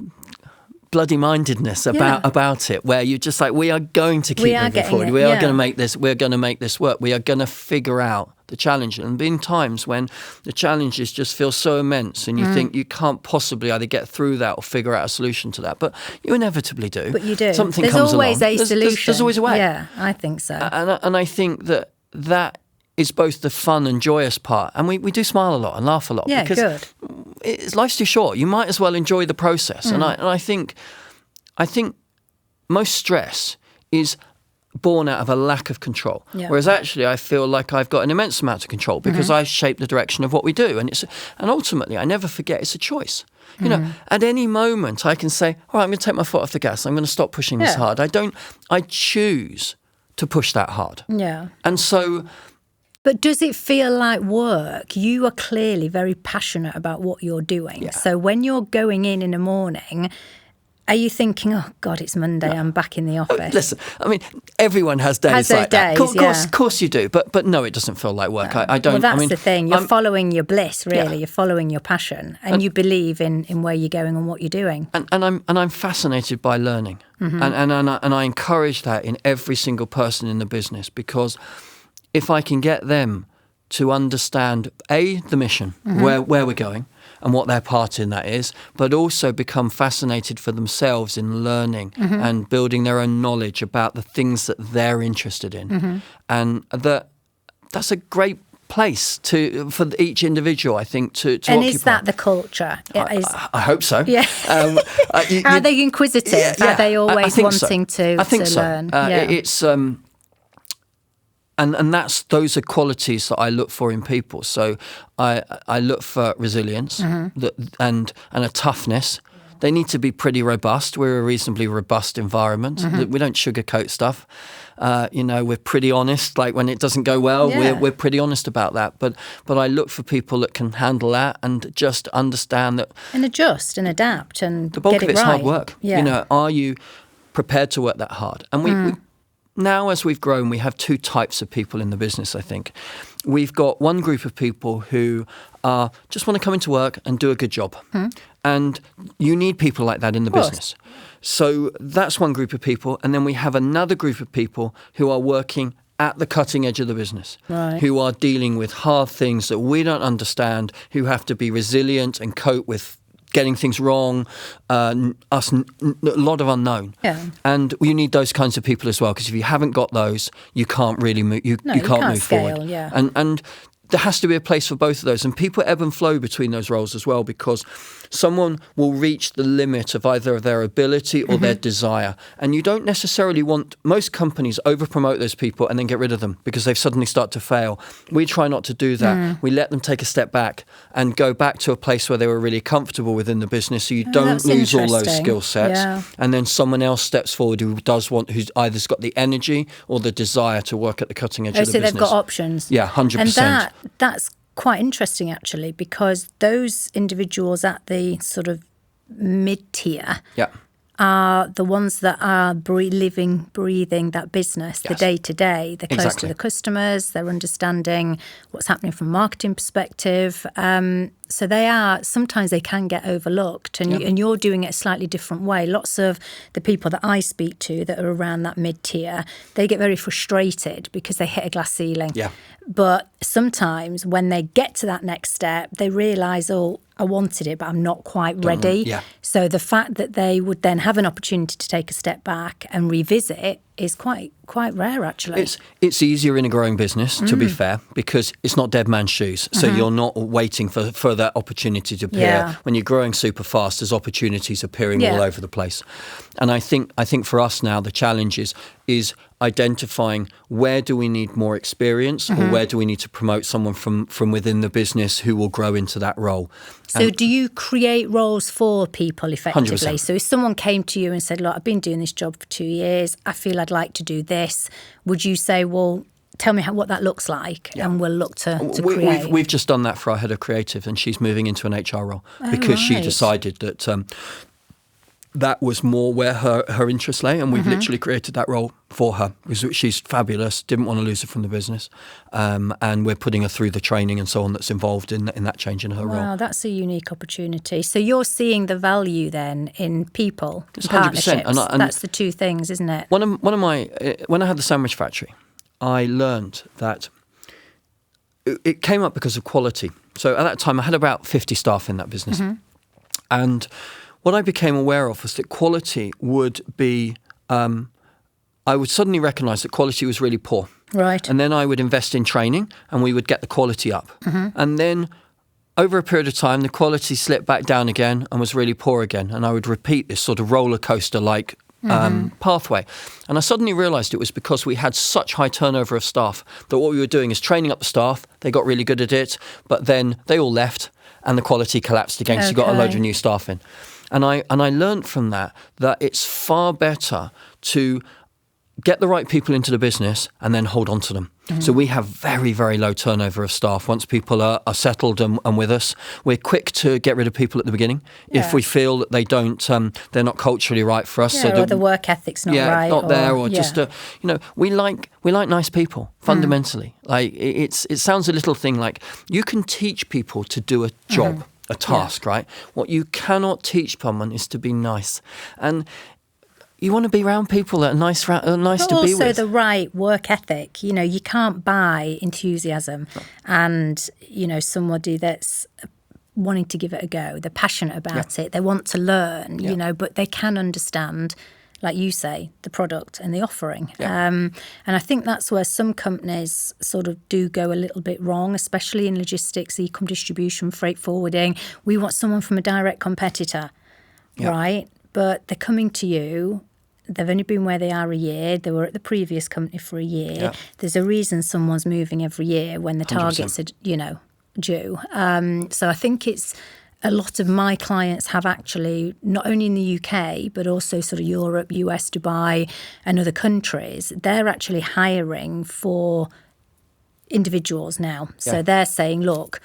bloody-mindedness about it, where you're just like, we are going to keep moving forward. We are going to make this. We're going to make this work. We are going to figure out the challenge. And been times when the challenges just feel so immense, and you think you can't possibly either get through that or figure out a solution to that. But you inevitably do. But you do. Something There's comes always along. a solution. There's always a way. Yeah, I think so. And I think that is both the fun and joyous part. And we do smile a lot and laugh a lot. Yeah, because life's too short. You might as well enjoy the process. And I think most stress is born out of a lack of control. Yeah. Whereas actually I feel like I've got an immense amount of control because I shape the direction of what we do. And ultimately, I never forget, it's a choice. You know, at any moment I can say, all right, I'm going to take my foot off the gas. I'm going to stop pushing this hard. I choose to push that hard. Yeah. And so... But does it feel like work? You are clearly very passionate about what you're doing. Yeah. So when you're going in the morning, are you thinking, oh, God, it's Monday, I'm back in the office? Listen, I mean, everyone has days like that. Of course you do. But no, it doesn't feel like work. No. I don't. Well, that's the thing. You're following your bliss, really. Yeah. You're following your passion. And you believe in where you're going and what you're doing. And I'm fascinated by learning. And I encourage that in every single person in the business, because if I can get them to understand, the mission, where we're going and what their part in that is, but also become fascinated for themselves in learning and building their own knowledge about the things that they're interested in. And that's a great place for each individual, I think, to And occupy. Is that the culture? I hope so. Yeah. Are they inquisitive? Yeah, Are they always wanting to learn? It's... And those are qualities that I look for in people. So I look for resilience and a toughness. They need to be pretty robust. We're a reasonably robust environment. We don't sugarcoat stuff. We're pretty honest. Like when it doesn't go well, we're pretty honest about that. But I look for people that can handle that and just understand that. And adjust and adapt and the bulk get of it it's right. hard work. Yeah. Are you prepared to work that hard? And we now, as we've grown, we have two types of people in the business, I think. We've got one group of people who just want to come into work and do a good job. And you need people like that in the business. So that's one group of people. And then we have another group of people who are working at the cutting edge of the business, who are dealing with hard things that we don't understand, who have to be resilient and cope with getting things wrong, a lot of unknown. Yeah. And you need those kinds of people as well, because if you haven't got those, you can't really move. You can't move scale, forward. Yeah. And there has to be a place for both of those. And people ebb and flow between those roles as well, because someone will reach the limit of either their ability or their desire. And you don't necessarily want, most companies over-promote those people and then get rid of them because they've suddenly start to fail. We try not to do that. We let them take a step back and go back to a place where they were really comfortable within the business, so you don't lose all those skill sets. Yeah. And then someone else steps forward who's either's got the energy or the desire to work at the cutting edge of the business. So they've got options. Yeah, 100%. And that's quite interesting, actually, because those individuals at the sort of mid-tier are the ones that are living, breathing that business, the day-to-day. They're close to the customers. They're understanding what's happening from a marketing perspective. So sometimes they can get overlooked, and you're doing it a slightly different way. Lots of the people that I speak to that are around that mid-tier, they get very frustrated because they hit a glass ceiling. Yeah. But sometimes when they get to that next step, they realise, I wanted it, but I'm not quite ready. Yeah. So the fact that they would then have an opportunity to take a step back and revisit is quite rare, actually. It's easier in a growing business, to be fair, because it's not dead man's shoes. So you're not waiting for that opportunity to appear. Yeah. When you're growing super fast, there's opportunities appearing all over the place. And I think for us now, the challenge is identifying where do we need more experience or where do we need to promote someone from within the business who will grow into that role. So do you create roles for people effectively? 100%. So if someone came to you and said, look, I've been doing this job for 2 years, I feel I'd like to do this, would you say, well, tell me what that looks like, and we'll look to create? We've just done that for our head of creative, and she's moving into an HR role because she decided that that was more where her interest lay, and we've literally created that role for her because she's fabulous, didn't want to lose her from the business, and we're putting her through the training and so on that's involved in that change in her role. Wow, that's a unique opportunity. So you're seeing the value then in people, It's and 100%. partnerships. And that's the two things, isn't it? One of my when I had the sandwich factory, I learned that it came up because of quality. So at that time, I had about 50 staff in that business, and what I became aware of was that quality would be, I would suddenly recognise that quality was really poor. Right. And then I would invest in training and we would get the quality up. And then over a period of time, the quality slipped back down again and was really poor again. And I would repeat this sort of roller coaster-like pathway. And I suddenly realised it was because we had such high turnover of staff that what we were doing is training up the staff. They got really good at it, but then they all left and the quality collapsed again. So you got a load of new staff in. And I learned from that it's far better to get the right people into the business and then hold on to them. So we have very, very low turnover of staff. Once people are settled and with us, we're quick to get rid of people at the beginning if we feel that they don't, they're not culturally right for us. Yeah, or the work ethic's not right. Not there, or just, we like nice people fundamentally. Like it sounds a little thing like you can teach people to do a job. A task, right? What you cannot teach someone is to be nice, and you want to be around people that are nice to be with. Also, the right work ethic. You can't buy enthusiasm, and somebody that's wanting to give it a go. They're passionate about it. They want to learn. But they can understand, like you say, the product and the offering. And I think that's where some companies sort of do go a little bit wrong, especially in logistics, e-com distribution, freight forwarding. We want someone from a direct competitor, right? But they're coming to you. They've only been where they are a year. They were at the previous company for a year. Yeah. There's a reason someone's moving every year when the 100%. Targets are, due. So I think it's... A lot of my clients have actually, not only in the UK, but also sort of Europe, US, Dubai, and other countries, they're actually hiring for individuals now. So they're saying, look,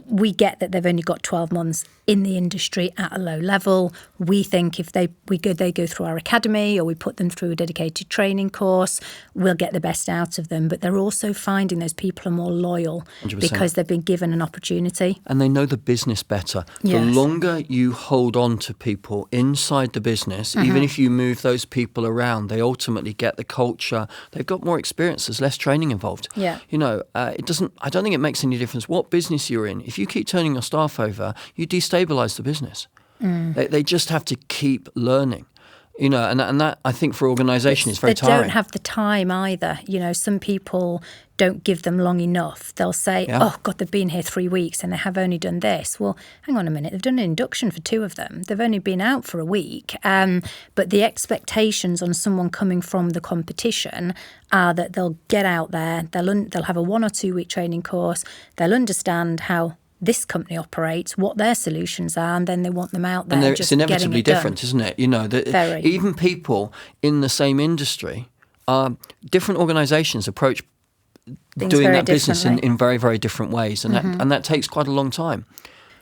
we get that they've only got 12 months in the industry at a low level. We think if they go through our academy or we put them through a dedicated training course, we'll get the best out of them. But they're also finding those people are more loyal 100%. Because they've been given an opportunity. And they know the business better. The longer you hold on to people inside the business, even if you move those people around, they ultimately get the culture. They've got more experience. There's less training involved. Yeah. I don't think it makes any difference what business you're in. If you keep turning your staff over, you destabilize the business. They just have to keep learning. And that I think for organisation is very tiring. They don't have the time either. Some people don't give them long enough. They'll say, oh, God, they've been here 3 weeks and they have only done this. Well, hang on a minute. They've done an induction for 2 of them. They've only been out for a week. But the expectations on someone coming from the competition are that they'll get out there, they'll have a 1 or 2 week training course, they'll understand how this company operates, what their solutions are, and then they want them out there. And it's inevitably different, isn't it? Very. Even people in the same industry, different organisations approach doing that business in very, very different ways, and that takes quite a long time.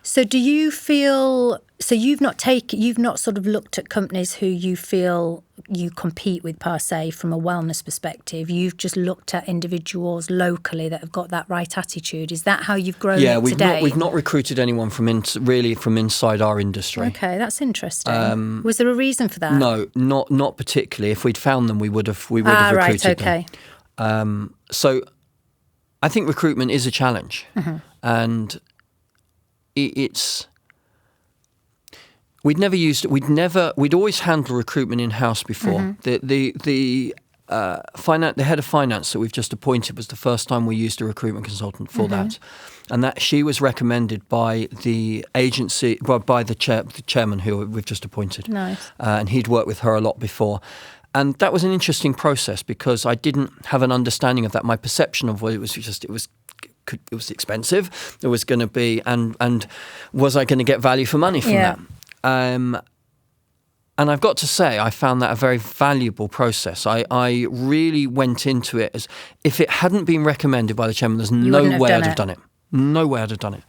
So do you feel, you've not sort of looked at companies who you feel you compete with per se from a wellness perspective. You've just looked at individuals locally that have got that right attitude. Is that how you've grown it today? We've not recruited anyone from inside our industry. Okay, that's interesting. Was there a reason for that? No, not particularly. If we'd found them, we would have recruited them. So I think recruitment is a challenge, and we'd always handled recruitment in-house before. The head of finance that we've just appointed was the first time we used a recruitment consultant for that, and that she was recommended by the agency, by the chairman who we've just appointed. Nice. And he'd worked with her a lot before. And that was an interesting process because I didn't have an understanding of that. My perception of what it was expensive. It was going to be, and was I going to get value for money from that? And I've got to say, I found that a very valuable process. I really went into it as if it hadn't been recommended by the chairman, there's no way I'd have done it. No way I'd have done it.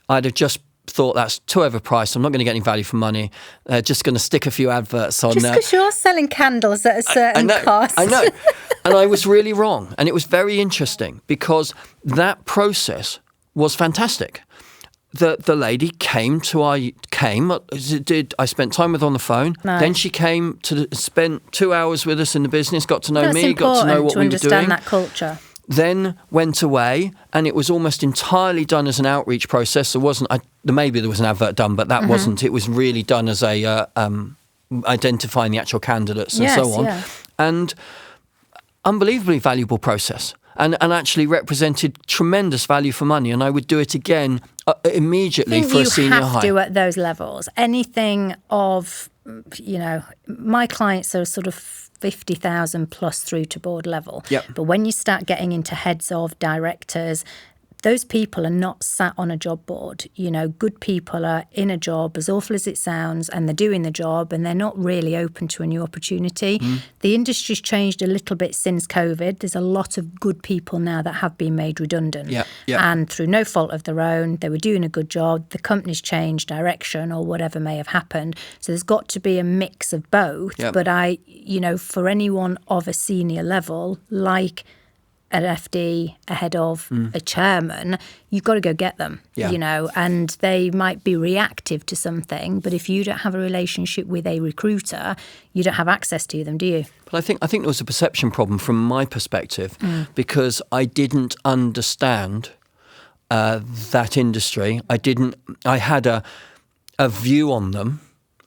I'd have just thought that's too overpriced. I'm not going to get any value for money. Just going to stick a few adverts on there. Just because you're selling candles at a certain cost. I know. And I was really wrong. And it was very interesting because that process was fantastic. The lady came. I spent time with her on the phone. No. Then she came to spend 2 hours with us in the business, got to know That's me, got to know what we were doing. to understand that culture. Then went away, and it was almost entirely done as an outreach process. Maybe there was an advert done, but that wasn't. It was really done as a identifying the actual candidates and so on. Yeah. And unbelievably valuable process. And actually represented tremendous value for money, and I would do it again immediately for a senior hire. You have to at those levels. Anything of, my clients are sort of 50,000 plus through to board level. Yep. But when you start getting into heads of, directors, those people are not sat on a job board. Good people are in a job, as awful as it sounds, and they're doing the job, and they're not really open to a new opportunity. The industry's changed a little bit since COVID. There's a lot of good people now that have been made redundant. Yeah. And through no fault of their own, they were doing a good job. The company's changed direction or whatever may have happened. So there's got to be a mix of both. Yep. But for anyone of a senior level, like an FD, a head of, a chairman, you've got to go get them, and they might be reactive to something, but if you don't have a relationship with a recruiter, you don't have access to them, do you? But I think there was a perception problem from my perspective because I didn't understand that industry. I had a view on them,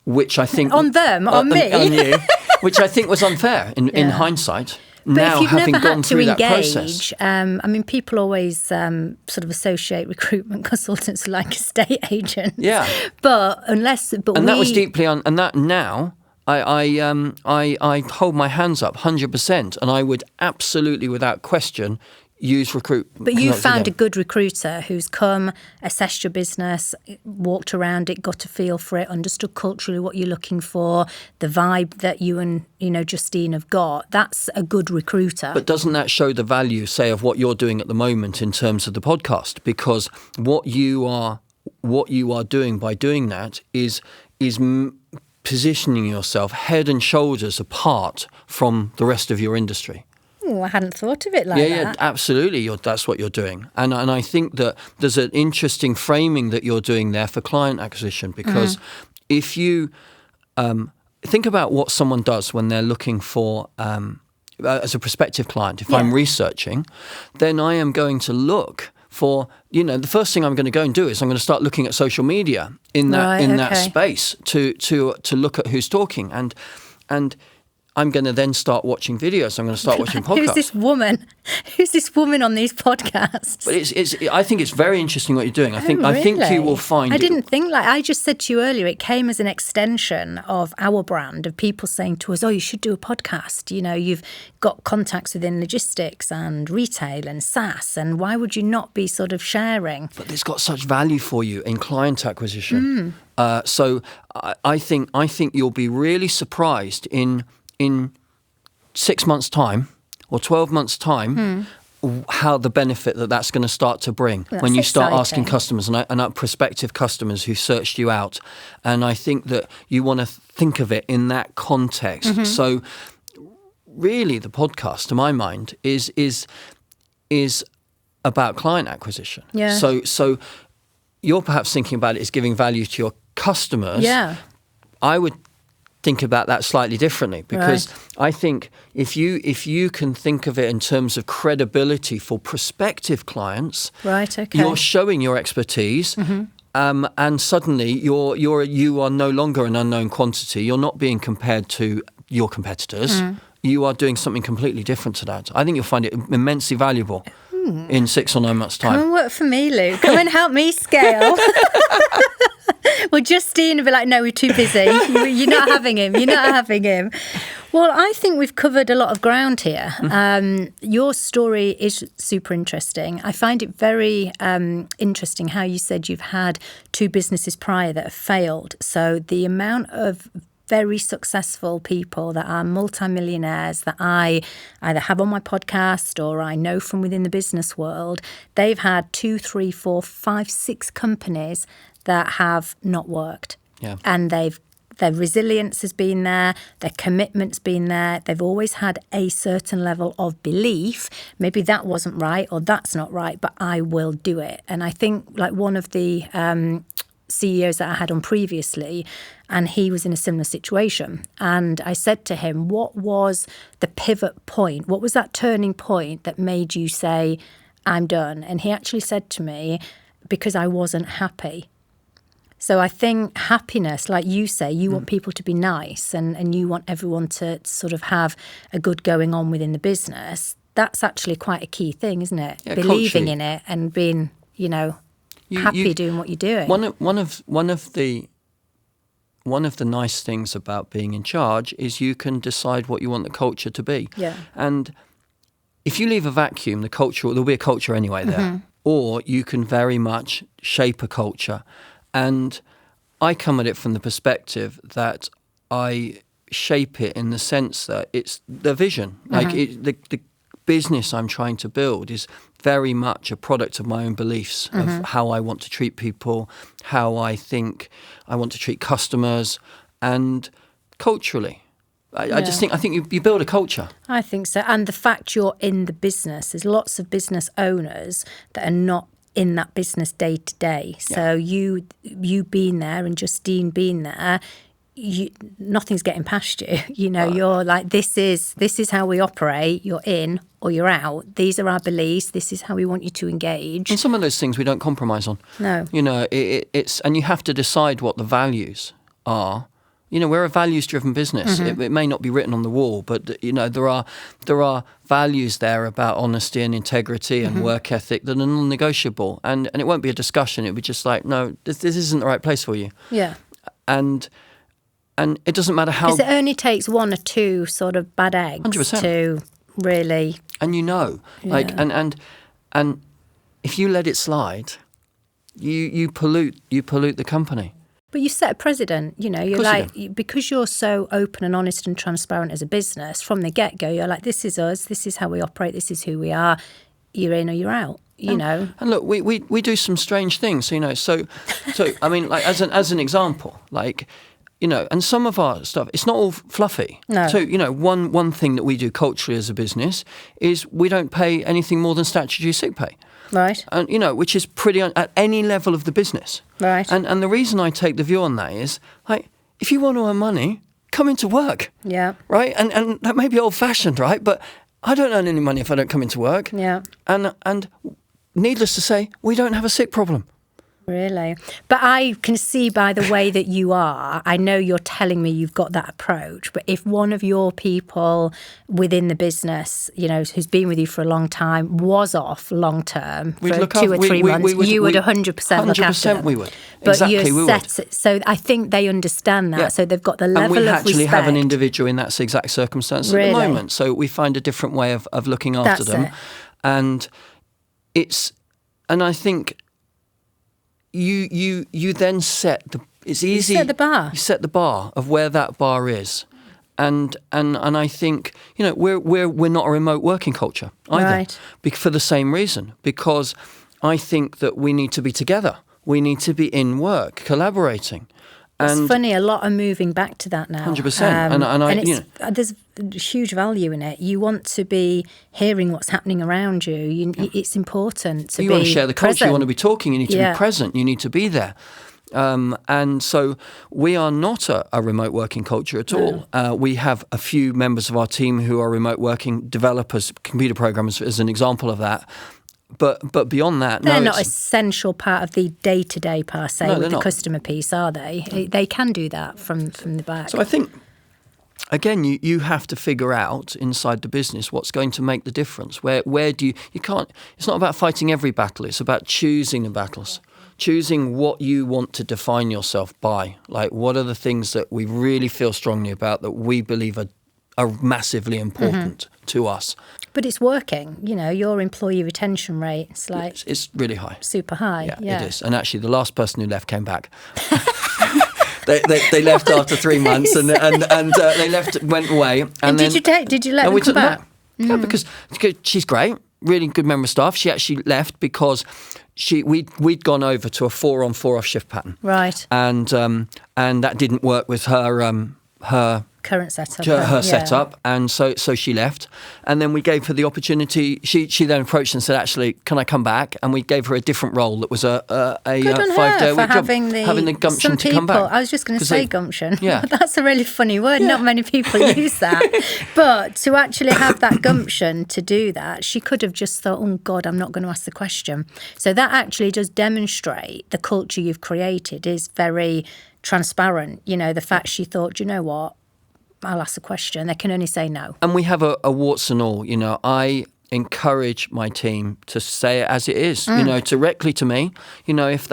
which I think... On them? On me? On you, which I think was unfair in hindsight. But now, if you've having never gone had to through engage, that process, people always sort of associate recruitment consultants like estate agents. Yeah, that was deeply and that now I hold my hands up 100%, and I would absolutely, without question, use recruitment. But you found a good recruiter who's come, assessed your business, walked around it, got a feel for it, understood culturally what you're looking for, the vibe that you and Justine have got. That's a good recruiter. But doesn't that show the value, say, of what you're doing at the moment in terms of the podcast? Because what you are doing by doing that is positioning yourself head and shoulders apart from the rest of your industry. I hadn't thought of it like that. Yeah, absolutely. That's what you're doing. And I think that there's an interesting framing that you're doing there for client acquisition, because if you think about what someone does when they're looking for, as a prospective client, if I'm researching, then I am going to look for, the first thing I'm going to go and do is I'm going to start looking at social media in that space to look at who's talking. And I'm going to then start watching videos. I'm going to start watching podcasts. Who's this woman? Who's this woman on these podcasts? But I think it's very interesting what you're doing. I think you will find. I didn't think I just said to you earlier, it came as an extension of our brand, of people saying to us, "Oh, you should do a podcast. You've got contacts within logistics and retail and SaaS, and why would you not be sort of sharing?" But it's got such value for you in client acquisition. So I think you'll be really surprised in 6 months' time or 12 months' time, how the benefit that's going to start to bring when you start asking customers and prospective customers who searched you out. And I think that you want to think of it in that context. So really the podcast, to my mind, is about client acquisition. Yeah. So you're perhaps thinking about it as giving value to your customers. Yeah. I would think about that slightly differently, because I think if you can think of it in terms of credibility for prospective clients, you're showing your expertise, and suddenly you are no longer an unknown quantity. You're not being compared to your competitors. You are doing something completely different to that. I think you'll find it immensely valuable in 6 or 9 months' time. Come and work for me, Luke. Come and help me scale. Well, Justine will be like, "No, we're too busy. You're not having him. You're not having him." Well, I think we've covered a lot of ground here. Your story is super interesting. I find it very interesting how you said you've had 2 businesses prior that have failed. So the amount of very successful people that are multimillionaires that I either have on my podcast or I know from within the business world, they've had 2, 3, 4, 5, 6 companies that have not worked. Yeah. And their resilience has been there, their commitment's been there. They've always had a certain level of belief. Maybe that wasn't right or that's not right, but I will do it. And I think like one of the CEOs that I had on previously, and he was in a similar situation. And I said to him, what was the pivot point? What was that turning point that made you say, I'm done? And he actually said to me, because I wasn't happy. So I think happiness, like you say, you want people to be nice and you want everyone to sort of have a good going on within the business. That's actually quite a key thing, isn't it? Yeah, believing culturally. in it and being, happy doing what you're doing. One of the nice things about being in charge is you can decide what you want the culture to be. Yeah. And if you leave a vacuum, there'll be a culture anyway there. Or you can very much shape a culture. And I come at it from the perspective that I shape it in the sense that it's the vision. Like the business I'm trying to build is very much a product of my own beliefs of how I want to treat people, how I think I want to treat customers, and culturally. I think you build a culture. I think so. And the fact you're in the business, there's lots of business owners that are not in that business day to day. So you being there and Justine being there, nothing's getting past you. You're like, this is how we operate. You're in or you're out. These are our beliefs. This is how we want you to engage. And some of those things we don't compromise on. No. It's and you have to decide what the values are. We're a values-driven business. It may not be written on the wall, but there are values there about honesty and integrity and work ethic that are non-negotiable. And it won't be a discussion. It'll be just like, no, this isn't the right place for you. Yeah. And it doesn't matter how. Because it only takes 1 or 2 sort of bad eggs 100%. to really. And and if you let it slide, you pollute the company. But you set a precedent, you're like, because you're so open and honest and transparent as a business from the get-go, you're like, this is us, this is how we operate, this is who we are, you're in or you're out, And look, we do some strange things, so I mean, like as an example, like, and some of our stuff, it's not all fluffy. No. So, one thing that we do culturally as a business is we don't pay anything more than statutory sick pay. Right. And, which is pretty at any level of the business. Right. And the reason I take the view on that is, like, if you want to earn money, come into work. Yeah. Right? And that may be old-fashioned, right? But I don't earn any money if I don't come into work. Yeah. And needless to say, we don't have a sick problem. Really? But I can see by the way that you are, I know you're telling me you've got that approach, but if one of your people within the business, who's been with you for a long time, was off long term for 2 or 3 months, you would 100% look after them. 100% we would. But exactly, we would. So I think they understand that. Yeah. So they've got the level of respect. And we actually have an individual in that exact circumstance at the moment. So we find a different way of looking after them. And I think you then set it's easy. You set the bar. You set the bar of where that bar is. And I think, we're not a remote working culture either. Right. For the same reason, because I think that we need to be together. We need to be in work, collaborating. It's funny, a lot are moving back to that now. 100%. There's huge value in it. You want to be hearing what's happening around you. It's important to be You want to share the culture, present. you want to be talking, you need to be present, you need to be there. And so we are not a remote working culture at all. We have a few members of our team who are remote working developers, computer programmers as an example of that. But beyond that, they're not essential part of the day-to-day per se with the not. Customer piece, are they? They can do that from the back. So I think, again, you have to figure out inside the business what's going to make the difference. Where do you can't. It's not about fighting every battle. It's about choosing the battles. Choosing what you want to define yourself by. Like, what are the things that we really feel strongly about that we believe are are massively important to us. But it's working. Your employee retention rate, It's really high. Super high. Yeah, it is. And actually, the last person who left came back. They left after 3 months, and they went away. And then, did you let them come back? Yeah, because she's great, really good member of staff. She actually left because we'd gone over to a 4-on 4-off shift pattern, right? And that didn't work with her current setup, setup, and so she left. And then we gave her the opportunity. She then approached and said, "Actually, can I come back?" And we gave her a different role that was a 5-day week job, having the gumption to come back. I was just going to say gumption. Yeah, that's a really funny word. Yeah. Not many people use that, but to actually have that gumption to do that, she could have just thought, "Oh God, I'm not going to ask the question." So that actually does demonstrate the culture you've created is very transparent. The fact she thought, "You know what? I'll ask a question." They can only say no. And we have a warts and all. I encourage my team to say it as it is. Directly to me. If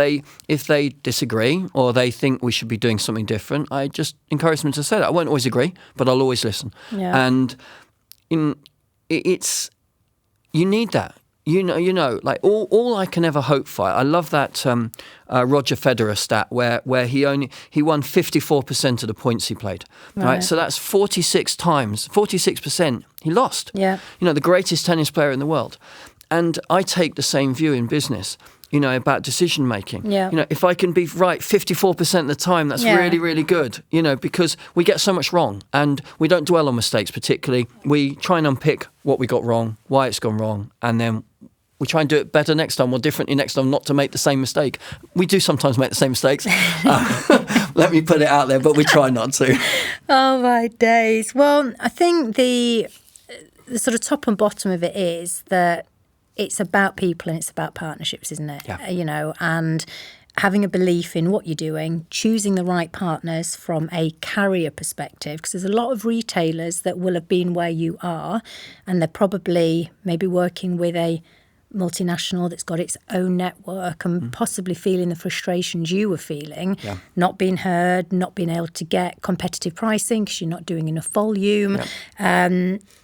they disagree or they think we should be doing something different, I just encourage them to say that. I won't always agree, but I'll always listen. Yeah. And it's you need that. Like all I can ever hope for. I love that Roger Federer stat where he won 54% of the points he played. Right. So that's 46% he lost. Yeah. The greatest tennis player in the world. And I take the same view in business. About decision making. Yeah. If I can be right 54% of the time, that's really, really good. Because we get so much wrong and we don't dwell on mistakes particularly. We try and unpick what we got wrong, why it's gone wrong, and then we try and do it better next time or differently next time, not to make the same mistake. We do sometimes make the same mistakes. Let me put it out there, but we try not to. Oh, my days. Well, I think the sort of top and bottom of it is that it's about people and it's about partnerships, isn't it? Yeah. And having a belief in what you're doing, choosing the right partners from a carrier perspective, because there's a lot of retailers that will have been where you are and they're probably maybe working with a multinational that's got its own network and possibly feeling the frustrations you were feeling, not being heard, not being able to get competitive pricing because you're not doing enough volume.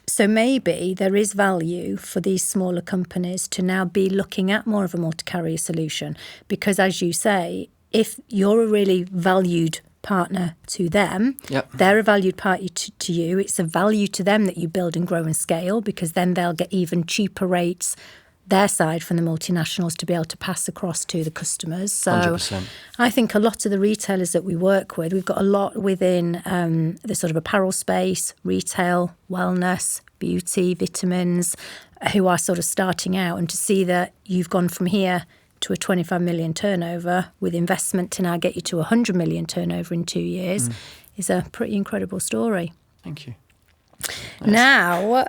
So maybe there is value for these smaller companies to now be looking at more of a multi-carrier solution because, as you say, if you're a really valued partner to them, they're a valued party to you. It's a value to them that you build and grow and scale because then they'll get even cheaper rates their side from the multinationals to be able to pass across to the customers. So 100%. I think a lot of the retailers that we work with, we've got a lot within the sort of apparel space, retail, wellness, beauty, vitamins, who are sort of starting out. And to see that you've gone from here to a 25 million turnover with investment to now get you to 100 million turnover in 2 years is a pretty incredible story. Thank you. Nice. Now,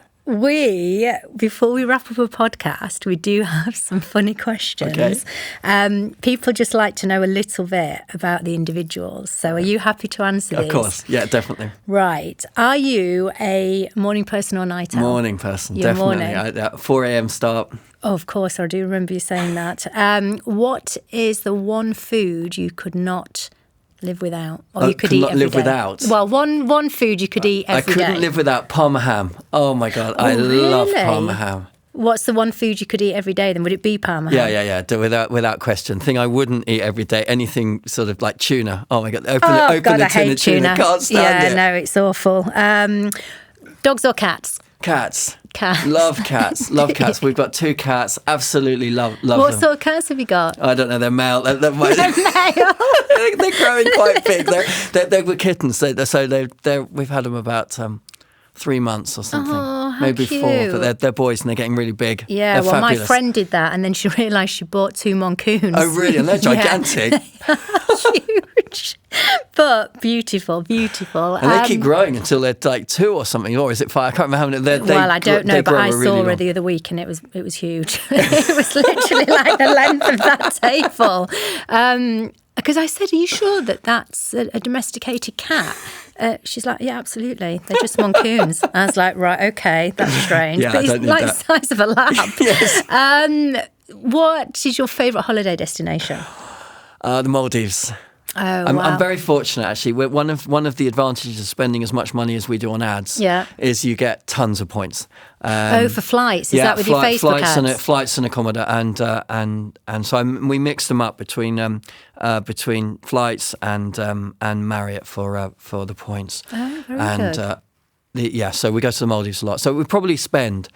before we wrap up a podcast, we do have some funny questions. Okay. People just like to know a little bit about the individuals. So are you happy to answer these? Of course. Yeah, definitely. Right. Are you a morning person or night owl? Morning person, You're definitely. Morning. 4 a.m. start. Oh, of course, I do remember you saying that. What is the one food you could not live without, or you could eat every live day? without. Well, one food you could eat every day. I couldn't live without Parma ham. Oh my God, I love Parma ham. What's the one food you could eat every day then? Would it be Parma ham? Yeah. Without question. Thing I wouldn't eat every day. Anything sort of like tuna. Oh my God, open God, a tin I of hate tuna. Can't stand it. No, it's awful. Dogs or cats? Cats. Cats. Love cats. Love cats. We've got 2 cats. Absolutely love them. What sort of cats have you got? I don't know. They're male. They're male. They're growing quite big. They're kittens. So we've had them about 3 months or something. Oh, how maybe cute. 4. But they're boys and they're getting really big. Yeah, they're fabulous. My friend did that and then she realised she bought 2 moncoons. Oh, really? And they're gigantic. Huge. But beautiful. And they keep growing until they're like 2 or something, or is it 5? I can't remember how many. Well, I don't know, but I saw her the other week and it was huge. It was literally like the length of that table. Because I said, are you sure that's a domesticated cat? She's like, yeah, absolutely. They're just moncoons. I was like, right, okay, that's strange. Yeah, but I it's don't need like that. the size of a lab. Yes. What is your favourite holiday destination? The Maldives. I'm very fortunate, actually. One of the advantages of spending as much money as we do on ads is you get tons of points. For flights? Is that with your Facebook ads? Flights and accommodation, and so we mix them up between flights and Marriott for the points. Oh, very good. So we go to the Maldives a lot. So we probably spend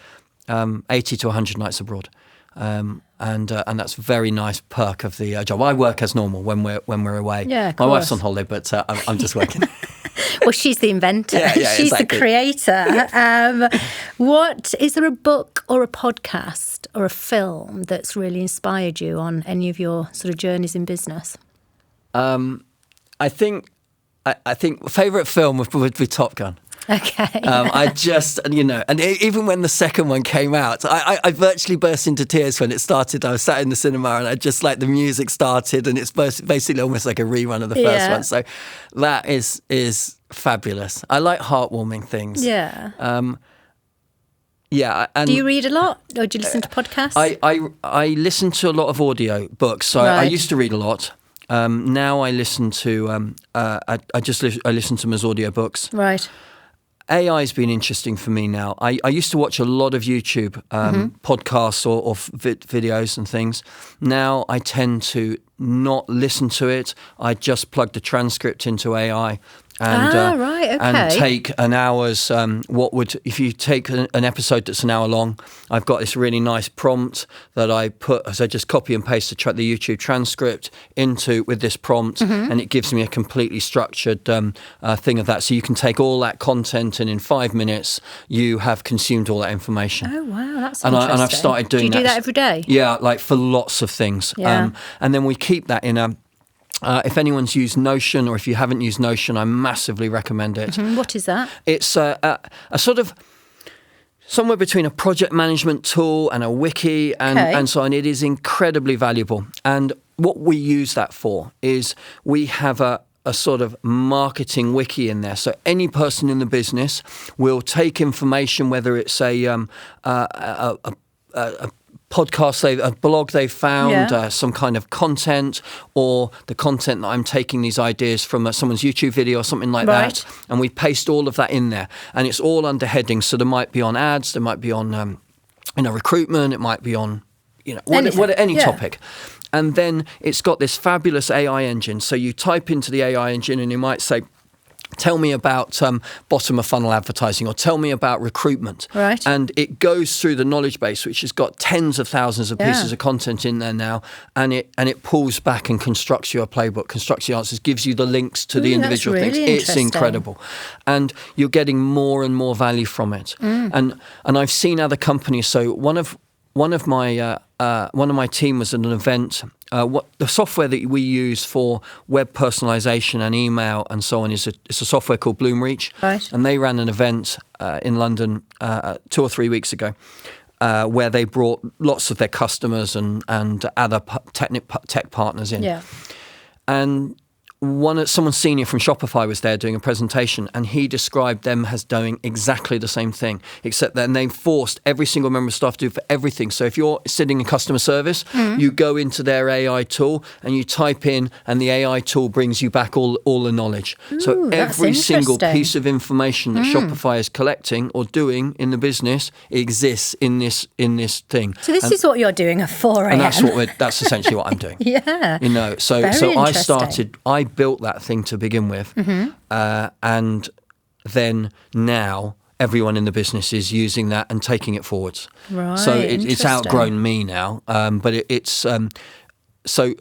80 to 100 nights abroad. And that's a very nice perk of the job. I work as normal when we're away. Yeah, my wife's on holiday, but I'm just working. Well, she's the inventor. She's exactly. The creator. What is there a book or a podcast or a film that's really inspired you on any of your sort of journeys in business? I think favourite film would be Top Gun. Okay. I just, and even when the second one came out, I virtually burst into tears when it started. I was sat in the cinema and I just the music started and it's basically almost like a rerun of the first one. So that is fabulous. I like heartwarming things. Yeah. And do you read a lot, or do you listen to podcasts? I listen to a lot of audio books. So I used to read a lot. Now I listen to I listen to them as audio books. Right. AI has been interesting for me now. I used to watch a lot of YouTube podcasts or videos and things. Now I tend to not listen to it. I just plug the transcript into AI. And take an hour's, if you take an episode that's an hour long, I've got this really nice prompt that I put, so I just copy and paste the YouTube transcript with this prompt, and it gives me a completely structured thing of that. So you can take all that content and in 5 minutes you have consumed all that information. Oh, wow, that's and interesting. And I've started doing that. Do you do that every day? Yeah, for lots of things. Yeah. And then we keep that in a... if anyone's used Notion, or if you haven't used Notion, I massively recommend it. What is that? It's a sort of somewhere between a project management tool and a wiki and so on. It is incredibly valuable. And what we use that for is we have a sort of marketing wiki in there. So any person in the business will take information, whether it's a podcast, a blog they've found, some kind of content, or the content that I'm taking these ideas from someone's YouTube video or something like that, and we paste all of that in there, and it's all under headings. So there might be on ads, there might be on recruitment, it might be on any topic. And then it's got this fabulous AI engine. So you type into the AI engine and you might say, tell me about bottom of funnel advertising, or tell me about recruitment. Right. And it goes through the knowledge base, which has got tens of thousands of pieces of content in there now, and it pulls back and constructs you a playbook, constructs the answers, gives you the links to the individual really things. It's incredible. And you're getting more and more value from it. And I've seen other companies. So one of my team was at an event. The software that we use for web personalization and email and so on is a software called Bloomreach. Right. And they ran an event in London 2 or 3 weeks ago where they brought lots of their customers and other tech partners in. Yeah. And someone senior from Shopify was there doing a presentation, and he described them as doing exactly the same thing, except that they forced every single member of staff to do for everything. So if you're sitting in customer service, you go into their AI tool and you type in, and the AI tool brings you back all the knowledge. So every single piece of information that Shopify is collecting or doing in the business exists in this thing. So this is what you're doing at 4 a.m. And that's essentially what I'm doing. Yeah. So I built that thing to begin with, and then now everyone in the business is using that and taking it forwards. Right. So it's outgrown me now, but it's so.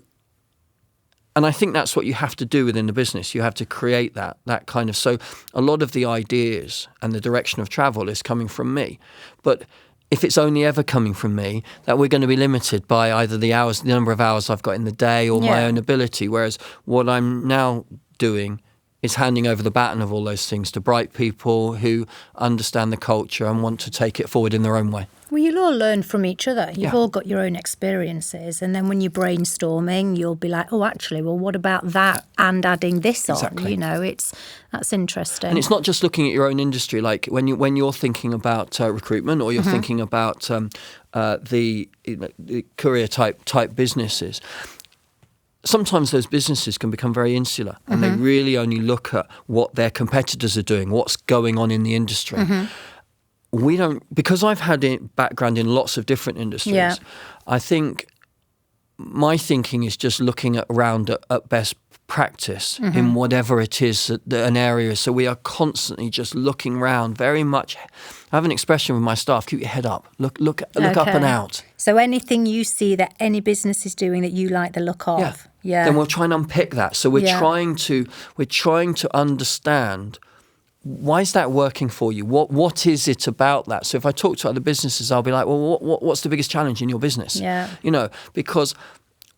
And I think that's what you have to do within the business. You have to create that kind of. So a lot of the ideas and the direction of travel is coming from me, but if it's only ever coming from me, that we're going to be limited by either the number of hours I've got in the day, or my own ability. Whereas what I'm now doing is handing over the baton of all those things to bright people who understand the culture and want to take it forward in their own way. Well, you'll all learn from each other. You've all got your own experiences. And then when you're brainstorming, you'll be like, oh, actually, well, what about that and adding this Exactly. on? That's interesting. And it's not just looking at your own industry. Like when you're thinking about recruitment, or you're thinking about the career type businesses, sometimes those businesses can become very insular, and they really only look at what their competitors are doing, what's going on in the industry. We don't, because I've had a background in lots of different industries. I think my thinking is just looking around at best practice in whatever it is an area. So we are constantly just looking around. Very much, I have an expression with my staff: keep your head up, look up and out. So anything you see that any business is doing that you like the look of, then we'll try and unpick that. So we're trying to understand, why is that working for you? What is it about that? So if I talk to other businesses, I'll be like, well, what's the biggest challenge in your business? You know, because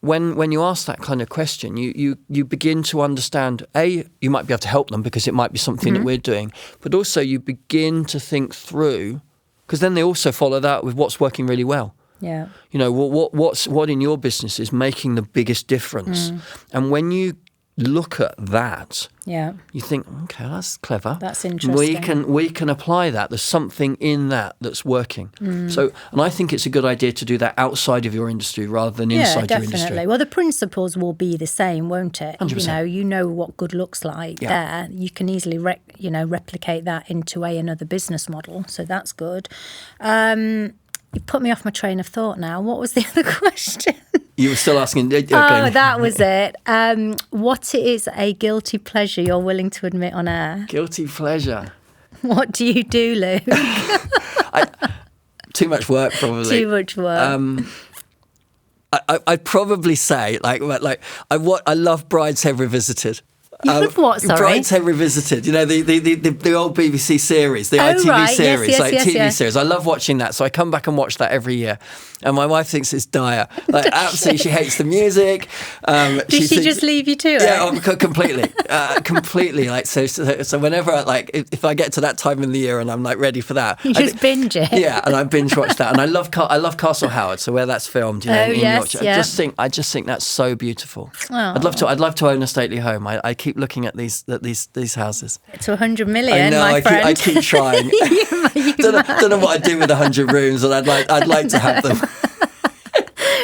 when you ask that kind of question, you begin to understand, you might be able to help them because it might be something that we're doing, but also you begin to think through, because then they also follow that with what's working really well. You know, what in your business is making the biggest difference? And when you look at that, you think, okay, that's clever. That's interesting. We can apply that. There's something in that's working. So, and I think it's a good idea to do that outside of your industry rather than inside your industry. Well, the principles will be the same, won't it? 100%. You know what good looks like there. You can easily replicate that into another business model. So that's good. You put me off my train of thought now. What was the other question? You were still asking. Okay. Oh, that was it. What is a guilty pleasure you're willing to admit on air? Guilty pleasure. What do you do, Luke? Too much work, probably. Too much work. I'd probably say like I love Brideshead Revisited. You love what, sorry? Brideshead Revisited. You know, the old BBC series, the ITV series, TV series. I love watching that. So I come back and watch that every year. And my wife thinks it's dire. Like, absolutely, she hates the music. Does she just leave you to it? Yeah, completely. Completely. Like, so whenever, if I get to that time in the year and I'm, ready for that. You just binge it. Yeah, and I binge watch that. And I love Castle Howard, so where that's filmed, in Yorkshire. I just think that's so beautiful. Oh. I'd love to own a stately home. I keep looking at these houses. To 100 million, I know, my friend. I keep trying. Don't know what I'd do with 100 rooms, and I'd like to have them.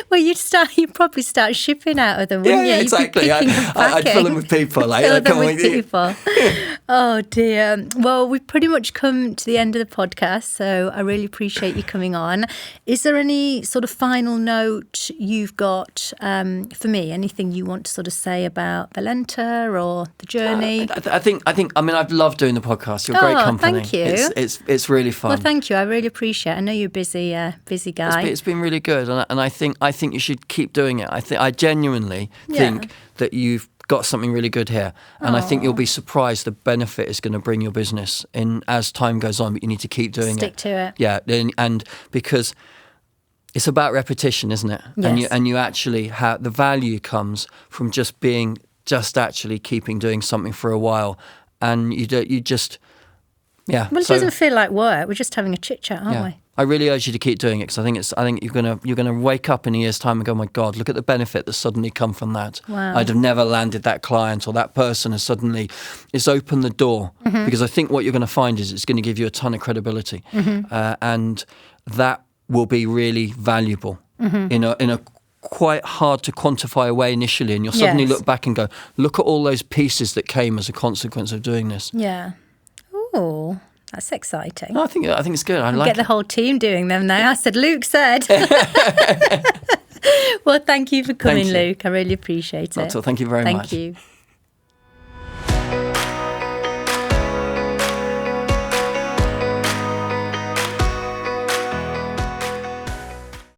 Well, you'd probably start shipping out of them, wouldn't you? Yeah, exactly. I'd fill them with people. Fill them with people. Oh, dear. Well, we've pretty much come to the end of the podcast, so I really appreciate you coming on. Is there any sort of final note you've got for me? Anything you want to sort of say about Valentte or the journey? I mean, I've loved doing the podcast. You're a great company. Thank you. It's really fun. Well, thank you. I really appreciate it. I know you're a busy guy. It's been really good, and I think you should keep doing it. I genuinely think that you've got something really good here, and I think you'll be surprised the benefit it's going to bring your business in as time goes on. But you need to keep doing it. Stick to it. Yeah, and because it's about repetition, isn't it? Yes. And you actually have the value comes from just actually keeping doing something for a while, and you just. Yeah. Well, it doesn't feel like work. We're just having a chit chat, aren't we? I really urge you to keep doing it, because I think you're gonna wake up in a year's time and go, my God, look at the benefit that's suddenly come from that. Wow. I'd have never landed that client, or that person has suddenly it's opened the door. Because I think what you're going to find is it's going to give you a ton of credibility, and that will be really valuable in a quite hard to quantify way initially, and you'll suddenly look back and go, look at all those pieces that came as a consequence of doing this. Yeah. Oh, that's exciting. No, I think it's good. Get the whole team doing them now. I said, Luke said. Well, thank you for coming, Luke. I really appreciate it. Thank you very much. Thank you.